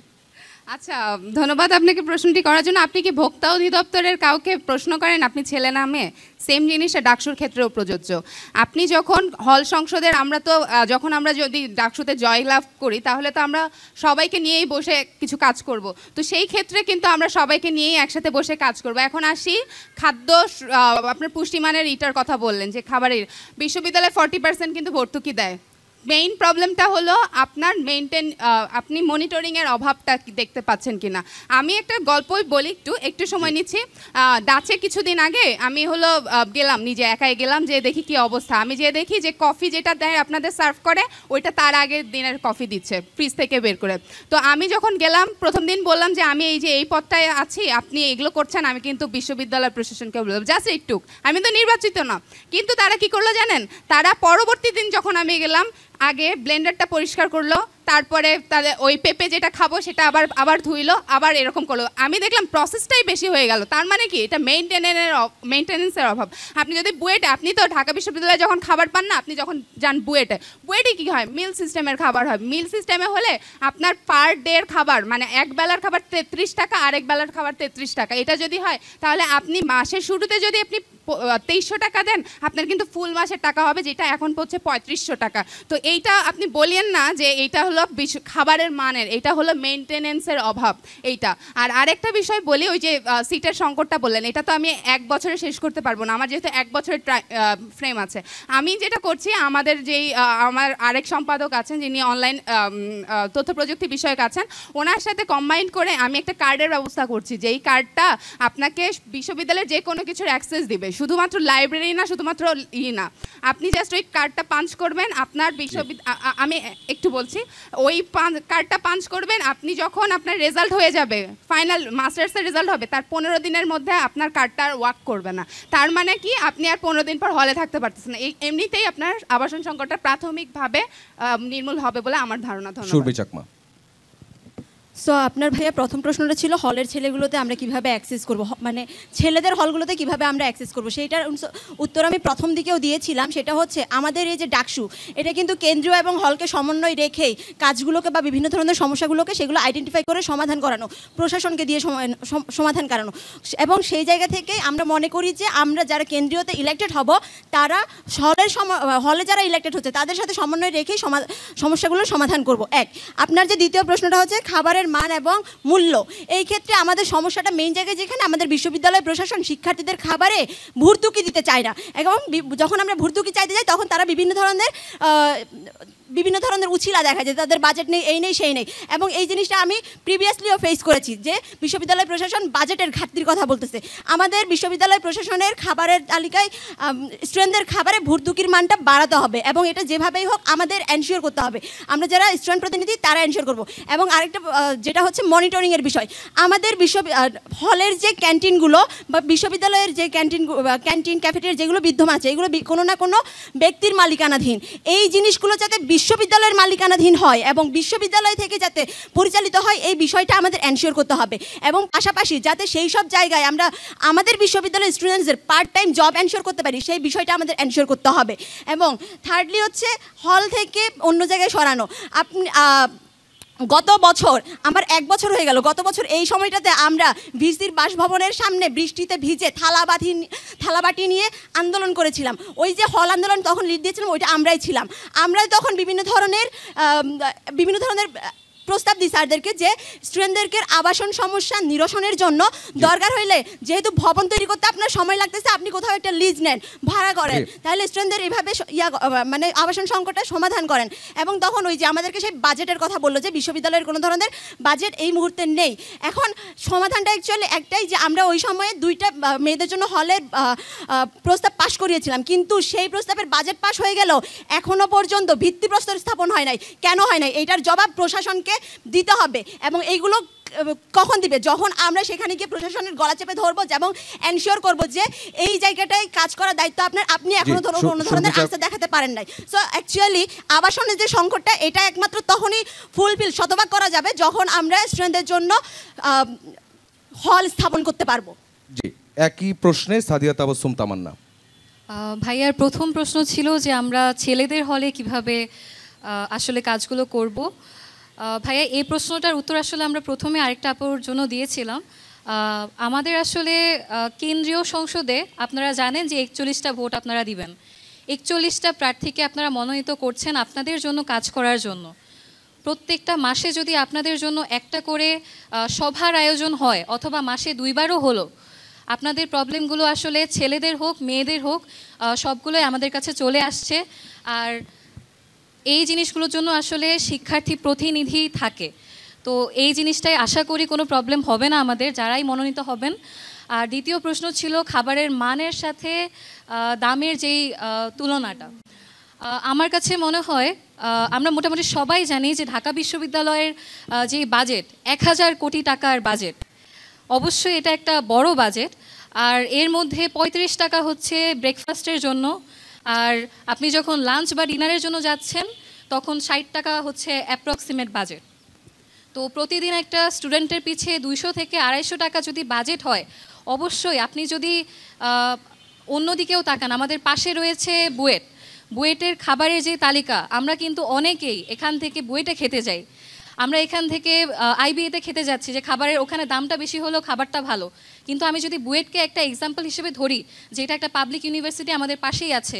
আচ্ছা ধন্যবাদ আপনাকে প্রশ্নটি করার জন্য। আপনি কি ভোক্তা অধিদপ্তরের কাউকে প্রশ্ন করেন আপনি ছেলে না মেয়ে? সেম জিনিসটা ডাকসুর ক্ষেত্রেও প্রযোজ্য। আপনি যখন হল সংসদের যখন আমরা যদি ডাকসুতে জয়লাভ করি তাহলে তো আমরা সবাইকে নিয়েই বসে কিছু কাজ করব। তো সেই ক্ষেত্রে কিন্তু আমরা সবাইকে নিয়েই একসাথে বসে কাজ করব। এখন আসি খাদ্য, আপনার পুষ্টিমানের ইটার কথা বললেন যে খাবারের বিশ্ববিদ্যালয়ে 40% কিন্তু ভর্তুকি দেয়। মেইন প্রবলেমটা হলো আপনার আপনি মনিটরিংয়ের অভাবটা দেখতে পাচ্ছেন কিনা। আমি একটা গল্পই বলি, একটু সময় নিচ্ছি। ডাচে কিছুদিন আগে আমি গেলাম, নিজে একাই গেলাম, যে দেখি কি অবস্থা। আমি যে দেখি যে কফি যেটা দেয় আপনাদের সার্ভ করে ওইটা তার আগের দিনের কফি দিচ্ছে ফ্রিজ থেকে বের করে। তো আমি যখন গেলাম প্রথম দিন বললাম যে আমি এই পদটায় আছি, আপনি এগুলো করছেন, আমি কিন্তু বিশ্ববিদ্যালয় প্রশাসনকে বললাম জাস্ট একটু, আমি তো নির্বাচিত না। কিন্তু তারা কি করলো জানেন, তারা পরবর্তী দিন যখন আমি গেলাম আগে ব্লেন্ডারটা পরিষ্কার করলো, তারপরে তাদের ওই পেঁপে যেটা খাবো সেটা আবার ধুইলো, আবার এরকম করলো। আমি দেখলাম প্রসেসটাই বেশি হয়ে গেল। তার মানে কি, এটা মেইনটেনেন্সের অভাব। আপনি যদি বুয়েটে, আপনি তো ঢাকা বিশ্ববিদ্যালয়ে যখন খাবার পান না, আপনি যখন যান বুয়েটে কী হয়, মিল সিস্টেমের খাবার হয়। মিল সিস্টেমে হলে আপনার পার ডের খাবার, মানে এক বেলার খাবার 33 টাকা, আর এক বেলার খাবার 33 টাকা। এটা যদি হয় তাহলে আপনি মাসের শুরুতে যদি আপনি 2300 টাকা দেন, আপনার কিন্তু ফুল মাসের টাকা হবে, যেটা এখন পড়ছে 3500 টাকা। তো এইটা আপনি বলিয়েন না যে এইটা হলো খাবারের মানের, এটা হলো মেনটেনেন্সের অভাব এইটা। আর আরেকটা বিষয় বলি, ওই যে সিটের সংকটটা বললেন, এটা তো আমি 1 বছরে শেষ করতে পারবো না, আমার যেহেতু 1 বছরের ফ্রেম আছে। আমি যেটা করছি, আমাদের যেই আমার আরেক সম্পাদক আছেন যিনি অনলাইন তথ্য প্রযুক্তি বিষয়ক আছেন, ওনার সাথে কম্বাইন করে আমি একটা কার্ডের ব্যবস্থা করছি, যেই কার্ডটা আপনাকে বিশ্ববিদ্যালয়ের যে কোনো কিছুর অ্যাক্সেস দিবে, শুধুমাত্র লাইব্রেরি না, শুধুমাত্র না। আপনি জাস্ট ওই কার্ডটা পাঞ্চ করবেন, আপনার আমি একটু বলছি, ওই কার্ডটা পাঞ্চ করবেন, আপনি যখন আপনার রেজাল্ট হয়ে যাবে, ফাইনাল মাস্টার্সের রেজাল্ট হবে, তার 15 দিনের মধ্যে আপনার কার্ডটা আর ওয়ার্ক করবে না। তার মানে কি, আপনি আর 15 দিন পর হলে থাকতে পারতেছেন না। এমনিতেই আপনার আবাসন সংকটটা প্রাথমিকভাবে নির্মূল হবে বলে আমার ধারণা। ধন্যবাদ। সো আপনার ভাইয়া প্রথম প্রশ্নটা ছিল হলের ছেলেগুলোতে আমরা কিভাবে অ্যাক্সেস করব, মানে ছেলেদের হলগুলোতে কিভাবে আমরা অ্যাক্সেস করব, সেইটার উত্তর আমি প্রথম দিকেও দিয়েছিলাম। সেটা হচ্ছে আমাদের এই যে ডাকসু, এটা কিন্তু কেন্দ্রীয় এবং হলকে সমন্বয় রেখেই কাজগুলোকে বা বিভিন্ন ধরনের সমস্যাগুলোকে সেগুলো আইডেন্টিফাই করে সমাধান করানো, প্রশাসনকে দিয়ে সমাধান করানো। এবং সেই জায়গা থেকে আমরা মনে করি যে আমরা যারা কেন্দ্রীয়তে ইলেক্টেড হব, তারা হলে যারা ইলেক্টেড হচ্ছে তাদের সাথে সমন্বয় রেখেই সমস্যাগুলোর সমাধান করব। আপনার যে দ্বিতীয় প্রশ্নটা হচ্ছে খাবারের মান এবং মূল্য, এই ক্ষেত্রে আমাদের সমস্যাটা মেইন জায়গায় যেখানে আমাদের বিশ্ববিদ্যালয় প্রশাসন শিক্ষার্থীদের খাবারে ভর্তুকি দিতে চায় না। এবং যখন আমরা ভর্তুকি চাইতে যাই, তখন তারা বিভিন্ন ধরনের উছিলা দেখা যায়, তাদের বাজেট নেই, এই নেই সেই নেই। এবং এই জিনিসটা আমি প্রিভিয়াসলিও ফেস করেছি, যে বিশ্ববিদ্যালয় প্রশাসন বাজেটের ঘাটতির কথা বলতেছে। আমাদের বিশ্ববিদ্যালয় প্রশাসনের খাবারের তালিকায় স্টুডেন্টদের খাবারে ভর্তুকির মানটা বাড়াতে হবে, এবং এটা যেভাবেই হোক আমাদের এনশিওর করতে হবে। আমরা যারা স্টুডেন্ট প্রতিনিধি তারা এনশিওর করব। এবং আরেকটা যেটা হচ্ছে মনিটরিংয়ের বিষয়, আমাদের হলের যে ক্যান্টিনগুলো বা বিশ্ববিদ্যালয়ের যে ক্যান্টিন ক্যাফেটেরিয়া যেগুলো বিদ্যমান আছে, এগুলো কোনো না কোনো ব্যক্তির মালিকানাধীন। এই জিনিসগুলো যাতে বিশ্ববিদ্যালয়ের মালিকানাধীন হয় এবং বিশ্ববিদ্যালয় থেকে যাতে পরিচালিত হয়, এই বিষয়টা আমাদের এনশিওর করতে হবে। এবং পাশাপাশি যাতে সেই সব জায়গায় আমরা আমাদের বিশ্ববিদ্যালয়ের স্টুডেন্টসদের পার্ট টাইম জব এনশিওর করতে পারি, সেই বিষয়টা আমাদের এনশিওর করতে হবে। এবং থার্ডলি হচ্ছে হল থেকে অন্য জায়গায় সরানো। গত বছর আমার 1 বছর হয়ে গেল, গত বছর এই সময়টাতে আমরা ভিসির বাসভবনের সামনে বৃষ্টিতে ভিজে থালাবাটি নিয়ে আন্দোলন করেছিলাম। ওই যে হল আন্দোলন তখন লিড দিয়েছিলাম, ওইটা আমরাই ছিলাম। আমরাই তখন বিভিন্ন ধরনের প্রস্তাব দিই স্যারদেরকে, যে স্টুডেন্টদেরকে আবাসন সমস্যা নিরসনের জন্য দরকার হইলে, যেহেতু ভবন তৈরি করতে আপনার সময় লাগতেছে, আপনি কোথাও একটা লিজ নেন, ভাড়া করেন, তাহলে স্টুডেন্টদের এইভাবে মানে আবাসন সংকটের সমাধান করেন। এবং তখন ওই যে আমাদেরকে সেই বাজেটের কথা বললো, যে বিশ্ববিদ্যালয়ের কোনো ধরনের বাজেট এই মুহূর্তে নেই। এখন সমাধানটা অ্যাকচুয়ালি একটাই, যে আমরা ওই সময়ে 2টা মেয়েদের জন্য হলের প্রস্তাব পাশ করিয়েছিলাম, কিন্তু সেই প্রস্তাবের বাজেট পাশ হয়ে গেল, এখনও পর্যন্ত ভিত্তিপ্রস্তর স্থাপন হয় নাই। কেন হয় নাই, এইটার জবাব প্রশাসনকে দিতে হবে। এবং এইগুলো কখন দিবে, যখন আমরা সেখানে গিয়ে প্রশাসনের গলা চেপে ধরবো এবং এনশিওর করবো যে এই জায়গাটায় কাজ করার দায়িত্ব আপনার, আপনি এখনো কোনো ধরনের আস্থা দেখাতে পারেন নাই। সো অ্যাকচুয়ালি আবাসনের যে সংকটটা, এটা একমাত্র তখনই ফুলফিল শতভাগ করা যাবে যখন আমরা স্টুডেন্টদের জন্য হল স্থাপন করতে পারবো। জি, একই প্রশ্নে সাদিয়া তাবাসসুম তামান্না। ভাইয়ার প্রথম প্রশ্ন ছিল যে আমরা ছেলেদের হলে কিভাবে আসলে কাজগুলো করব। ভাইয়া এই প্রশ্নটার উত্তর আসলে আমরা প্রথমে আরেকটা আপুর জন্য দিয়েছিলাম। আমাদের আসলে কেন্দ্রীয় সংসদে আপনারা জানেন যে 41টা ভোট আপনারা দিবেন, 41টা প্রার্থীকে আপনারা মনোনীত করছেন আপনাদের জন্য কাজ করার জন্য। প্রত্যেকটা মাসে যদি আপনাদের জন্য একটা করে সভার আয়োজন হয়, অথবা মাসে 2বারও হলো, আপনাদের প্রবলেমগুলো আসলে ছেলেদের হোক মেয়েদের হোক সবগুলোই আমাদের কাছে চলে আসছে। আর এই জিনিসগুলোর জন্য আসলে শিক্ষার্থী প্রতিনিধি থাকে, তো এই জিনিসটাই আশা করি কোনো প্রবলেম হবে না আমাদের যারাই মনোনীত হবেন। আর দ্বিতীয় প্রশ্ন ছিল খাবারের মানের সাথে দামের যেই তুলনাটা। আমার কাছে মনে হয় আমরা মোটামুটি সবাই জানি যে ঢাকা বিশ্ববিদ্যালয়ের যে বাজেট 1000 কোটি টাকার বাজেট, অবশ্যই এটা একটা বড় বাজেট। আর এর মধ্যে 35 টাকা হচ্ছে ব্রেকফাস্টের জন্য, আর আপনি যখন লাঞ্চ বা ডিনারের জন্য যাচ্ছেন তখন 60 টাকা হচ্ছে অ্যাপ্রক্সিমেট বাজেট। তো প্রতিদিন একটা স্টুডেন্টের পিছে 200 থেকে 250 টাকা যদি বাজেট হয়, অবশ্যই আপনি যদি অন্যদিকেও তাকান, আমাদের পাশে রয়েছে বুয়েটের খাবারের যে তালিকা, আমরা কিন্তু অনেকেই এখান থেকে বুয়েটে খেতে যাই, আমরা এখান থেকে আইবিএতে খেতে যাচ্ছি, যে খাবারের ওখানে দামটা বেশি হলেও খাবারটা ভালো। কিন্তু আমি যদি বুয়েটকে একটা এক্সাম্পল হিসেবে ধরি, যেটা একটা পাবলিক ইউনিভার্সিটি আমাদের পাশেই আছে,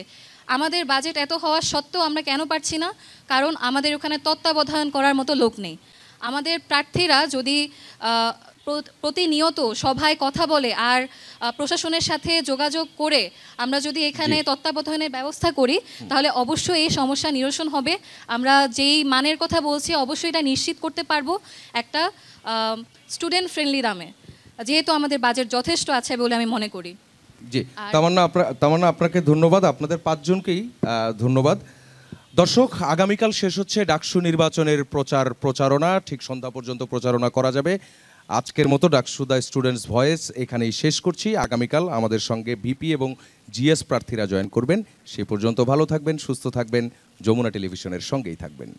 আমাদের বাজেট এত হওয়া সত্ত্বেও আমরা কেন পারছি না? কারণ আমাদের ওখানে তত্ত্বাবধান করার মতো লোক নেই। আমাদের প্রার্থীরা যদি প্রতিনিয়ত সভায় কথা বলে আর প্রশাসনের সাথে যোগাযোগ করে আমরা যদি এখানে তত্ত্বাবধানের ব্যবস্থা করি, তাহলে অবশ্যই এই সমস্যা নিরসন হবে। আমরা যেই মানের কথা বলছি অবশ্যই এটা নিশ্চিত করতে পারবো একটা স্টুডেন্ট ফ্রেন্ডলি দামে, যেহেতু আমাদের বাজেট যথেষ্ট আছে বলে আমি মনে করি। জি, তামান্না আপনাকে ধন্যবাদ, আপনাদের 5 জনকেই ধন্যবাদ। দর্শক, আগামীকাল শেষ হচ্ছে ডাকসু নির্বাচনের প্রচারণা, ঠিক সন্ধ্যা পর্যন্ত প্রচারণা করা যাবে। আজকের মতো ডাকসু দ্য স্টুডেন্টস ভয়েস এখানেই শেষ করছি। আগামীকাল আমাদের সঙ্গে ভিপি এবং জিএস প্রার্থীরা জয়েন করবেন। সে পর্যন্ত ভালো থাকবেন, সুস্থ থাকবেন, যমুনা টেলিভিশনের সঙ্গেই থাকবেন।